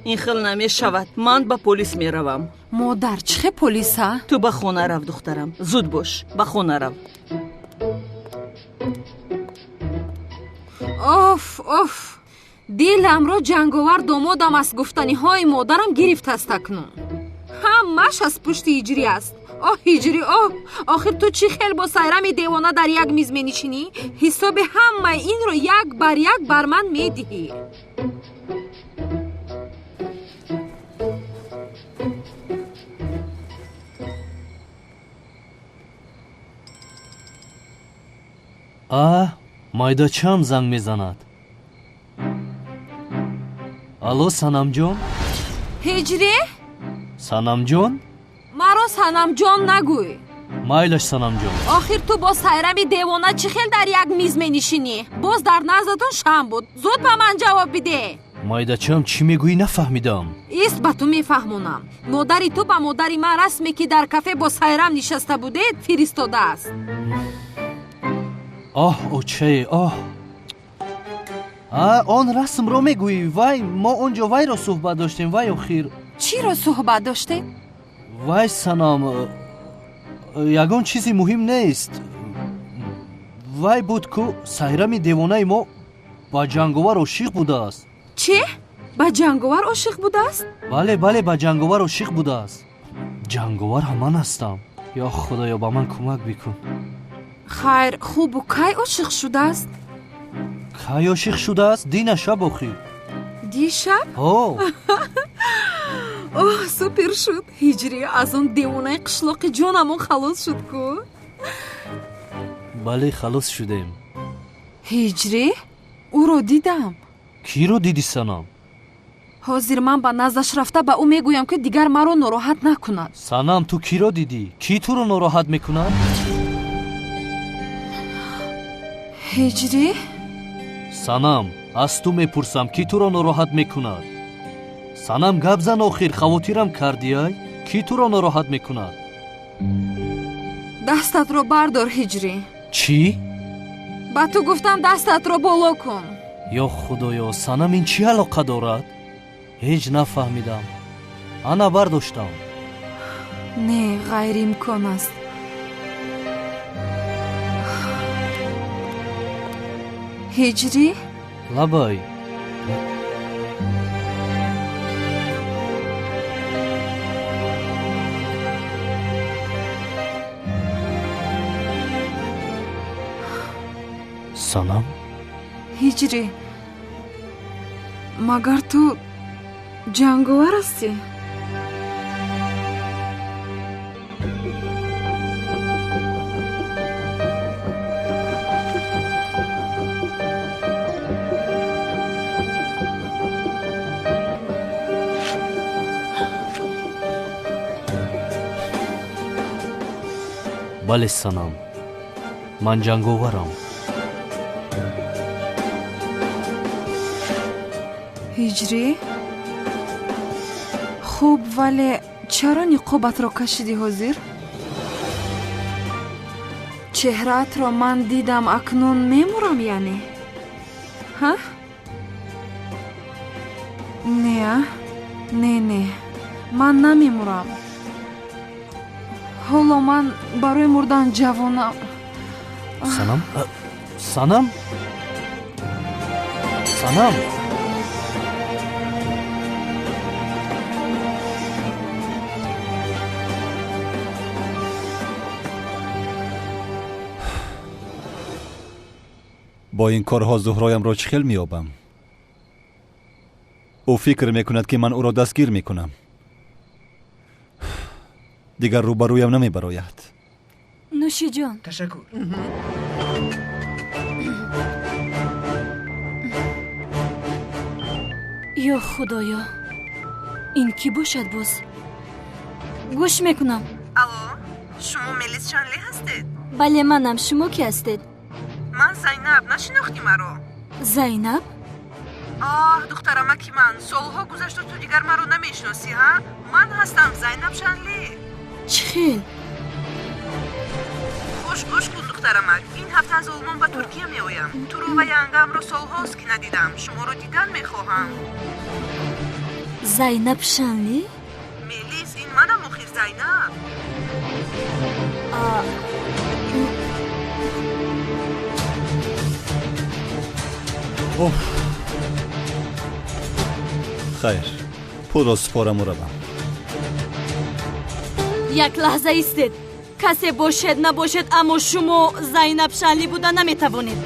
این خیل نمیشود. من به پلیس میروم. مادر چه پلیس ها؟ تو به خونه رو دخترم. زود باش به خونه رو. اوف دلم رو جنگاور دامادم از گفتنی های مادرم گرفت است اکنون. همش از پشت هجری است. هجری آخر تو چی خیل با سایرم دیوانه در یک میز می نشینی؟ حساب همه این رو یک بر من می دهی. майдачам занг мезанад. алло санамҷон. ҳиҷрӣ? санамҷон? маро санамҷон нагӯй. майлаш санамҷон. охир ту бо сайрами девона чӣ хел дар як миз менишинӣ? боз дар наздатон шам буд. зуд ба ман ҷавоб биде. майдачам чӣ мегӯӣ нафаҳмидам. ист ба ту мефаҳмонам. модари ту ба модари ман расме ки дар кафе бо сайрам нишаста будед фиристодааст. очае он расмро мегӯӣ. вай мо он ҷо вайро суҳбат доштем. вай охир чиро суҳбат доштем? вай санам ягон чизи муҳим нест. вай буд ку сайрами девонаи мо ба ҷанговар ошиқ будааст. чӣ? ба ҷанговар ошиқ будааст? бале ба ҷанговар ошиқ будааст. ҷанговар ҳаман ҳастам. ё худоё ба ман кӯмак бикун. хайр хубу кай ошиқ шудааст? кай ошиқ шудааст? дина шаб охир. дишаб? супер шуд. ҳиҷрӣ аз он девонаи қишлоқи ҷонамон халос шуд ку? бале халос шудем. ҳиҷрӣ? ӯро дидам. киро диди санам? ҳозир ман ба наздаш рафта ба ӯ мегӯям ки дигар маро нороҳат накунад. санам ту киро дидӣ? ки туро нороҳат мекунад? ҳиҷрӣ? санам аз ту мепурсам ки туро нороҳат мекунад? санам гап зан охир хавотирам кардиай? ки туро нороҳат мекунад? дастатро бардор ҳиҷрӣ. чӣ? ба ту гуфтам дастатро боло кун. ё худоё санам ин чӣ алоқа дорад? ҳеҷ нафаҳмидам. ана бардоштам. не ғайриимкон аст. ҳиҷрӣ? лабай. санам? ҳиҷрӣ магар ту ҷанговар ҳастӣ? бале санам ман ҷанговарам. ҳиҷрӣ? хуб вале чаро ниқобатро кашидӣ ҳозир? чеҳраатро ман дидам акнун мемурам яъне? ҳа? не ман намемурам. ҳоло ман барои мурдан ҷавонам. санам санам санам бо ин корҳо зуҳроямро чӣ хел меёбам? ӯ фикр мекунад ки ман ӯро дастгир мекунам. дигар рӯбарӯям намебарояд. нӯшиҷон. ташаккур. ё худоё, ин кӣ бошад боз? гӯш мекунам. алло, шумо мелис шанли ҳастед? бале, манам. шумо кӣ ҳастед? ман Зайнаб. нашинохтӣ маро? Зайнаб? духтарамаки ман, солҳо гузашта ту дигар маро намешиносӣ, ҳа? ман ҳастам Зайнаб Шанли. чӣ хел? хуш гӯш кун духтарамак, ин ҳафта аз олмон ба Туркия меоям. туро ва янгамро солҳост ки надидам. шуморо дидан мехоҳам. Зайнаб Шанли? мелис, ин манам охир Зайнаб. хайр, пулро супорам ӯ равам. як лаҳза истед. касе бошед набошед, аммо шумо Зайнаб Шанли буда наметавонед.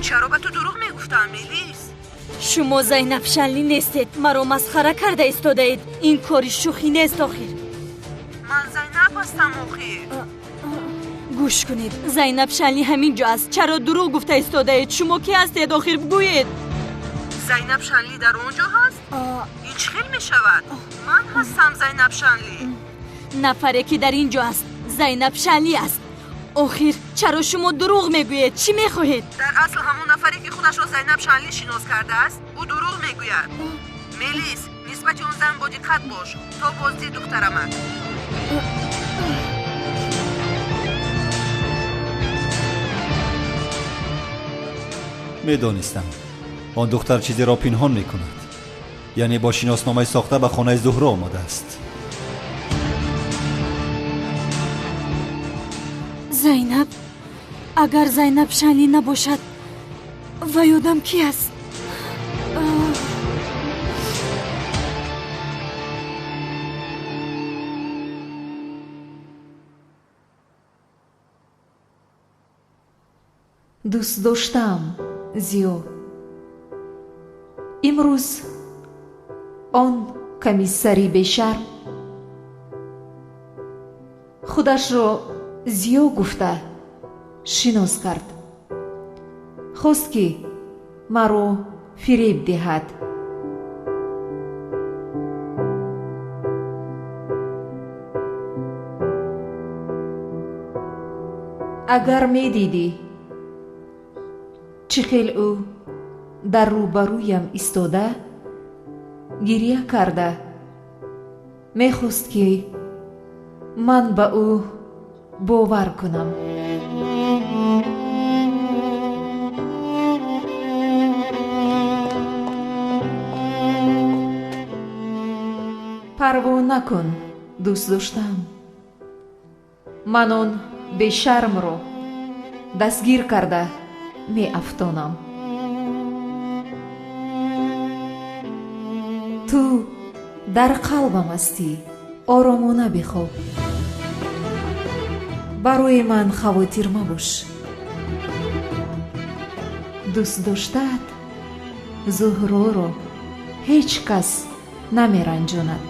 чаро ба ту дурӯғ мегуфтам, мелис? шумо Зайнаб Шанли нестед. маро масхара карда истодаед. ин кори шӯхӣ нест охир. ман Зайнаб ҳастам охир. гӯш кунед, Зайнаб Шанли ҳамин ҷо аст. чаро дурӯғ гуфта истодаед? шумо кӣ ҳастед охир? бигӯед. Зайнаб Шанли дар он ҷо ҳаст? ин чӣ хел мешавад? ман ҳастам Зайнаб Шанли. нафаре ки дар ин ҷо аст Зайнаб Шанли аст. охир чаро шумо дурӯғ мегӯед? чӣ мехоҳед? дар асл ҳамон нафаре ки худашро Зайнаб Шанли шинос кардааст, ӯ дурӯғ мегӯяд. мелис, нисбати он зан бодиққат бош. то боздид духтарамак. медонистам он духтар чизеро пинҳон мекунад. яъне бо шиносномаи сохта ба хонаи зуҳро омадааст. Зайнаб? агар Зайнаб Шанли набошад, вай одам кӣ аст? дӯст доштаам зиё. имрӯз он комиссари бешарм худашро зиё гуфта шинос кард. хост ки маро фиреб диҳад. агар медидӣ чӣ хел ӯ дар рӯбарӯям истода гирья карда мехост ки ман ба ӯ бовар кунам. парво накун дӯст доштам. ман он бешармро дастгир карда меафтонам. ту дар қалбам ҳастӣ. оромона бихоб. барои ман хавотир мабош. дӯст доштаат зуҳроро ҳеҷ кас намеранҷонад.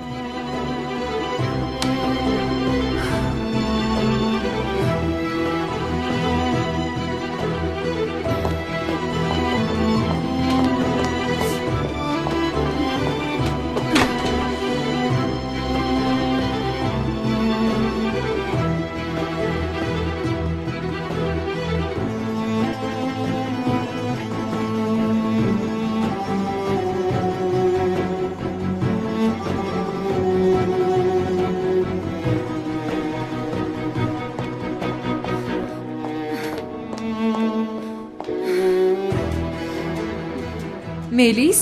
мелис,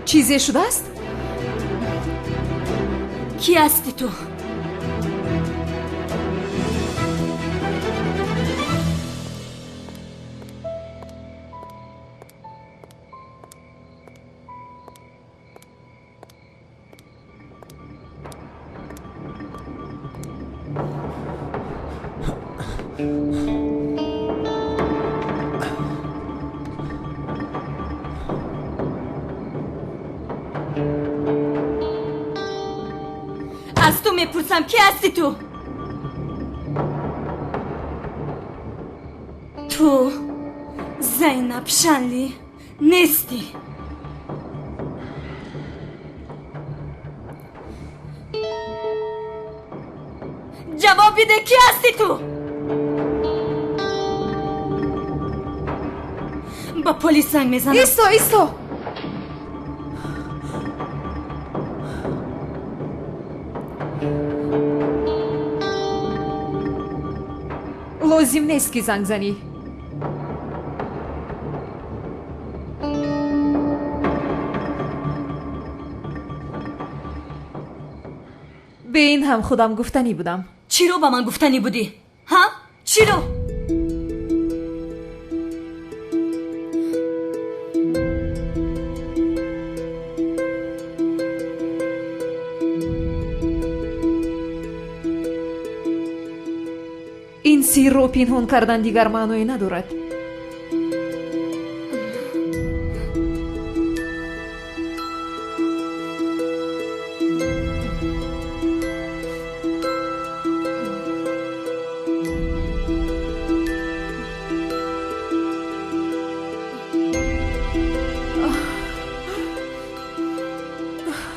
чизе шудааст? کی هستی تو؟ از تو میپرسم کی هستی تو؟ تو زینب شنلی نیستی. جواب بده کی هستی تو؟ با پلیس زنگ میزنم. ایستو لازم نیست که زنگ زنی. به این هم خودم گفتنی بودم. چی رو با من گفتنی بودی؟ ها؟ چی رو؟ این سیر رو پنهان کردن دیگر معنی ندارد.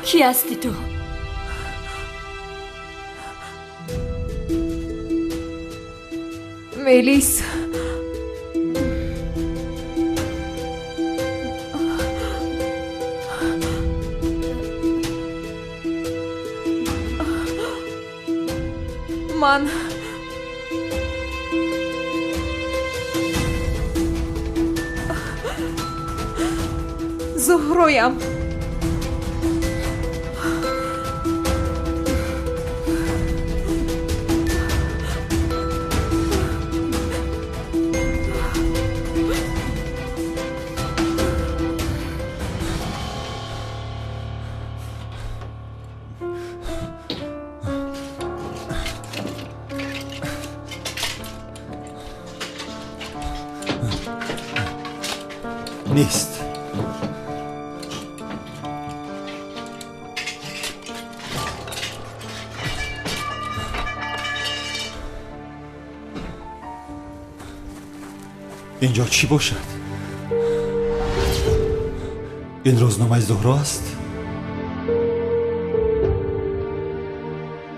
کی هستی تو؟ ملیس. من زهرایم. نیست. اینجا چی باشد؟ این روزنامه زهرا است؟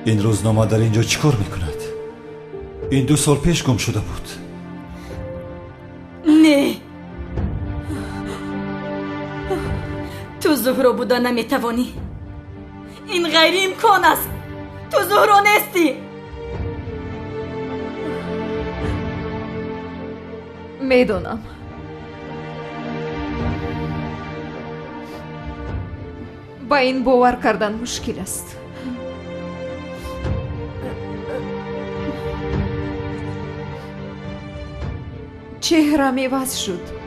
این روزنامه در اینجا چی کار میکند؟ این 2 سال پیش گم شده بود. نه، تو زهرا بودا نمیتوانی. این غیر امکان است. تو زهرا نیستی. میدونم. با این باور کردن مشکل است. چهرم عوض شد.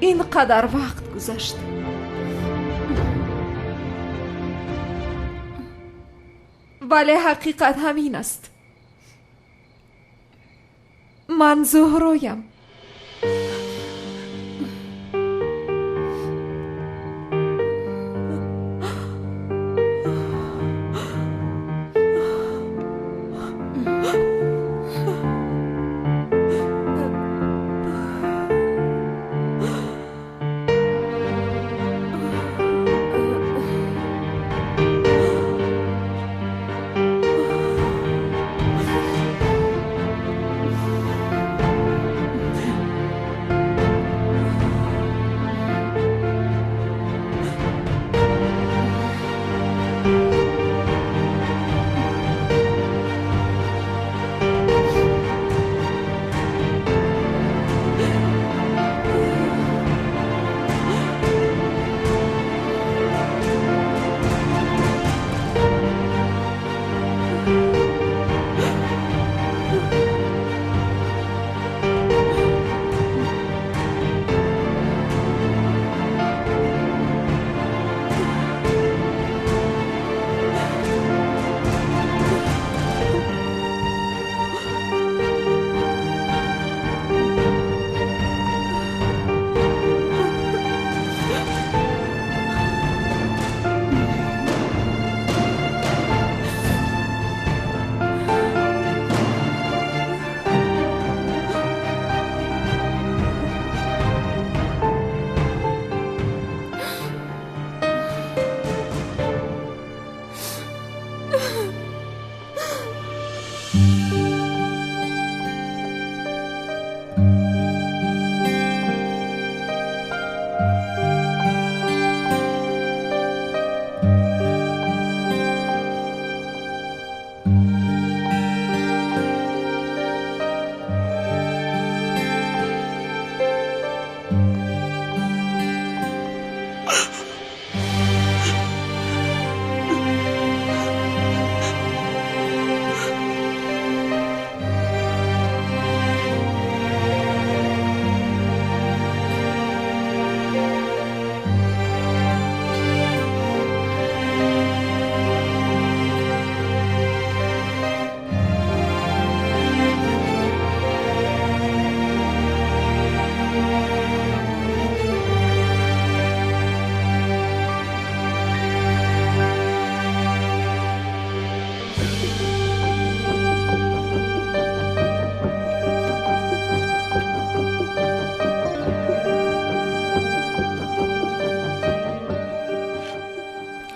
اینقدر وقت گذشت. ولی حقیقت همین است. من زهرایم.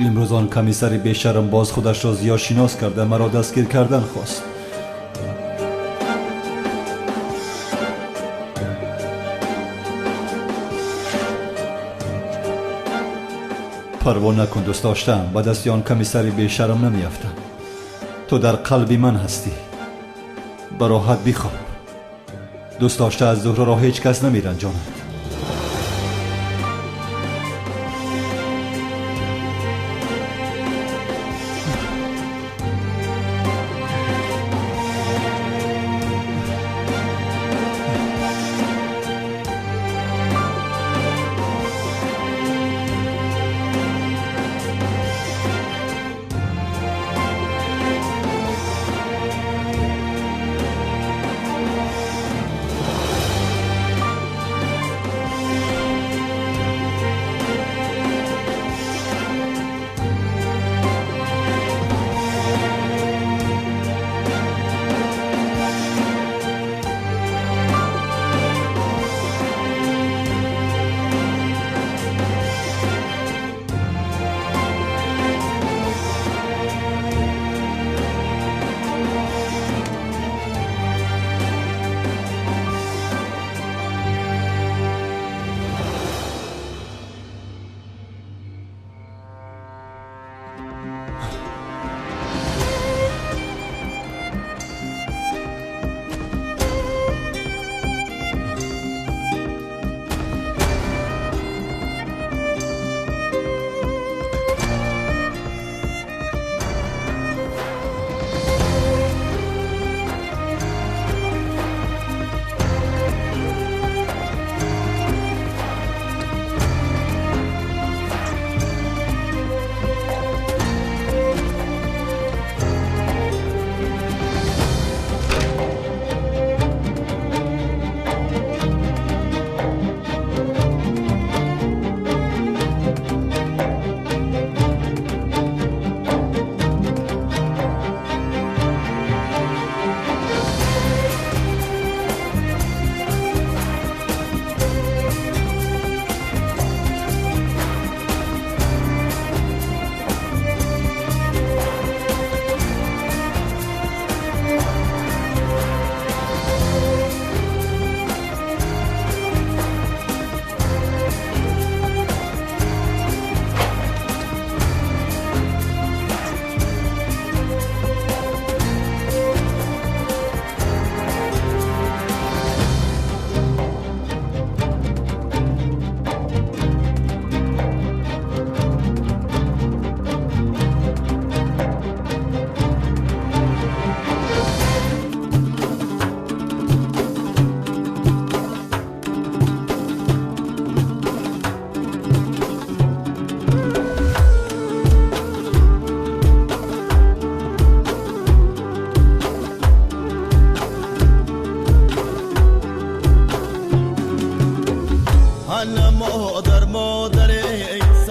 امروز آن کمیسر بیشرم باز خودش را زیاد شناس کرده مرا دستگیر کردن خواست. پروا نکن دوست داشتم، به دست آن کمیسر بیشرم نمیافتم. تو در قلب من هستی، به راحت بخواب. دوست داشته از زهره را هیچ کس نمیرنجاند.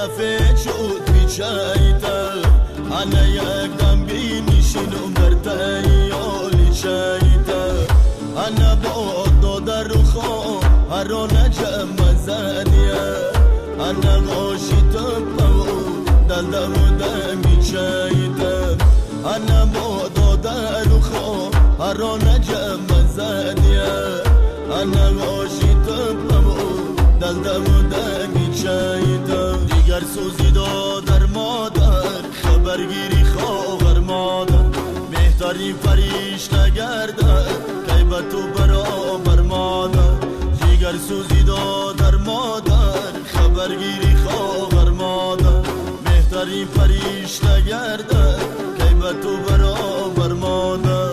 سفید شد بیچیده انا یک دم بینشینم در تیالی چیده انا با داده رو خواه هرو نجم زنیه انا غاشی تبو دل دمو دمی چیده انا با داده رو خواه هرو نجم زنیه انا غاشی تبو دل دمو دمی چیده دیگر سوزی در مادر خبرگیری خواهر مادر بهترین فرشته گردد کی به تو برابر مادر دیگر سوزی در مادر خبرگیری خواهر مادر بهترین فرشته گردد کی به تو برابر مادر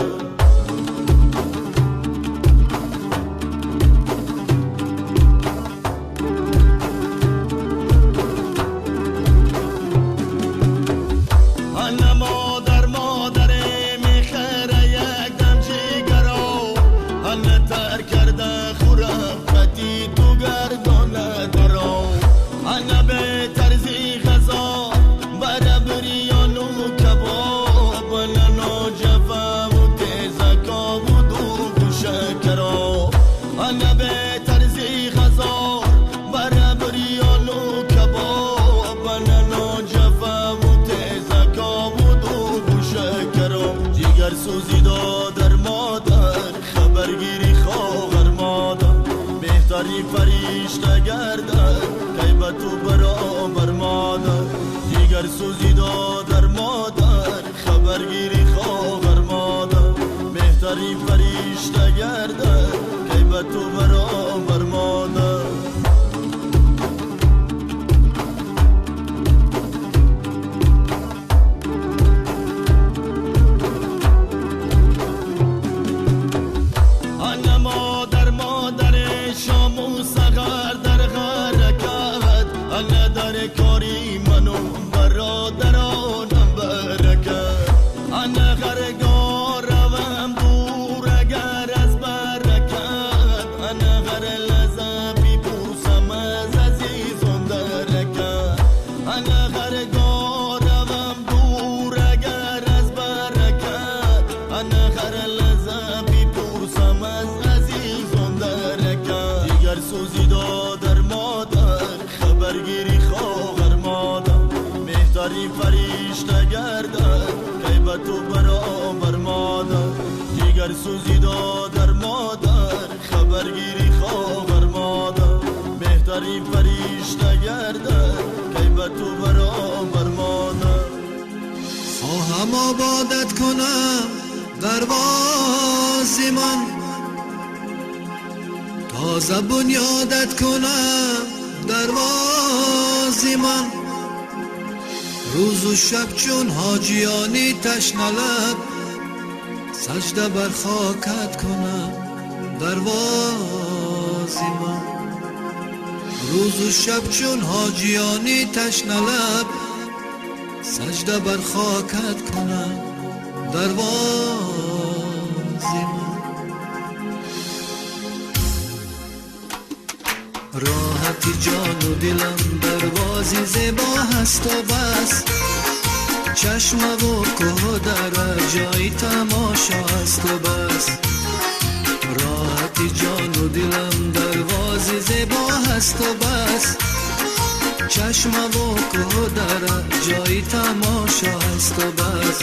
جفا به تو برابر مادر دیگر سوزی دادر مادر خبرگیری خواهر مادر بهتری فرشته گرده که به تو برابر مادر کاری منو برادرانم برکت انا غرگار روم دور اگر از برکت انا غر لذبی بوسم از عزیزان درکت انا غرگار روم دور اگر از برکت انا غر لذبی بوسم از عزیزان درکت دیگر سوزی دادر مادر خبرگیری خواهر مادر مهتری فرشته گردد که به تو برابر مادر دیگر سوزی دادر مادر خبرگیری خواهر مادر مهتری فرشته گردد که به تو برابر مادر خواهم آبادت کنم دروازه من تازه بنیادت کنم دروازه من روز و شب چون حاجیانی تشنه لب سجده بر خاکت کنم دروازه من روز و شب چون حاجیانی تشنه لب سجده بر خاکت کنم دروازه من راحتی جان و دلم دروازی زیبا هست و بس چشم و که در جای تماشا هست و بس راحتی جان و دلم دروازی زیبا هست و بس چشم و که در جای تماشا هست و بس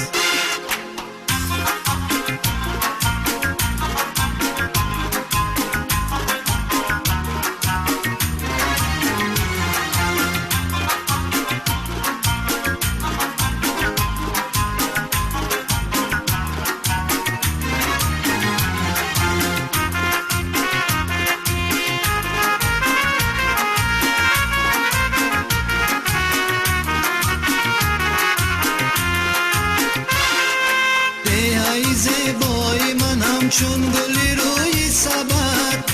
زیبای من همچون گلی روی سبد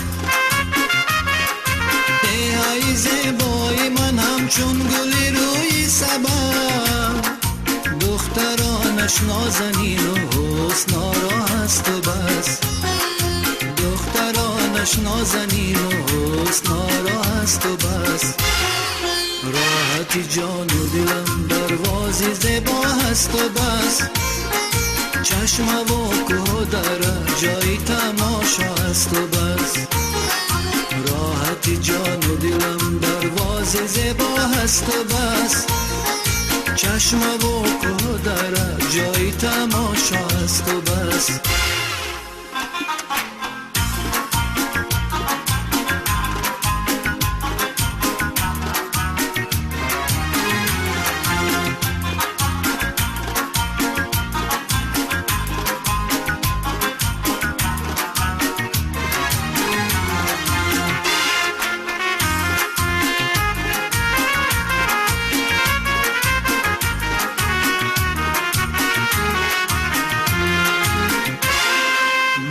ای زیبای من همچون گلی روی سبد دخترانش نازنین و حسنارا هست و بس دخترانش نازنین و حسنارا هست و بس راحتی جان و دلم دروازی زیبا هست و بس چشم و که در جای تماشا هست و بس راحتی جان و دلم دروازه زیبا هست و بس چشم و که در جای تماشا هست و بس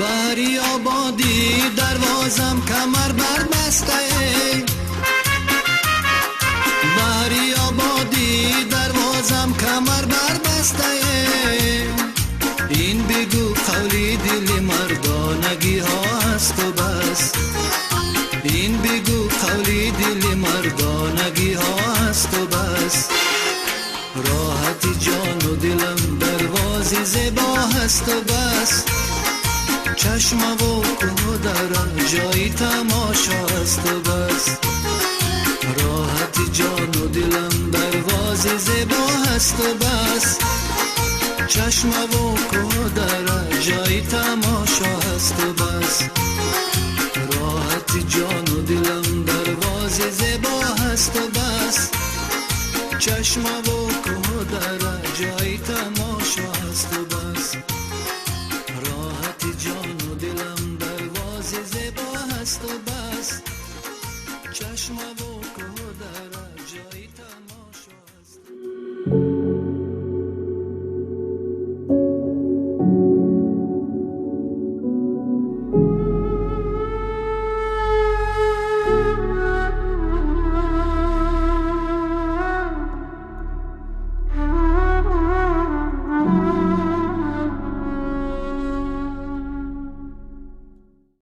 بری آبادی دروازم کمر بر بسته بری آبادی دروازم کمر بر بسته این بگو قولی دل مردانگی ها هست و بس این بگو قولی دل مردانگی ها هست و بس راحتی جان و دلم دروازی زیبا هست و بس چشم و که در جای تماشا هست و بس راحتی جان و دلم دروازه زیبا هست و بس چشم و که در جای تماشا هست و بس راحتی جان و دلم دروازه دروازه زیبا هست و بس چشم و کوه داره جای تماشا هست و بس راحت جان و دلم دروازه زیبا هست و بس چشم و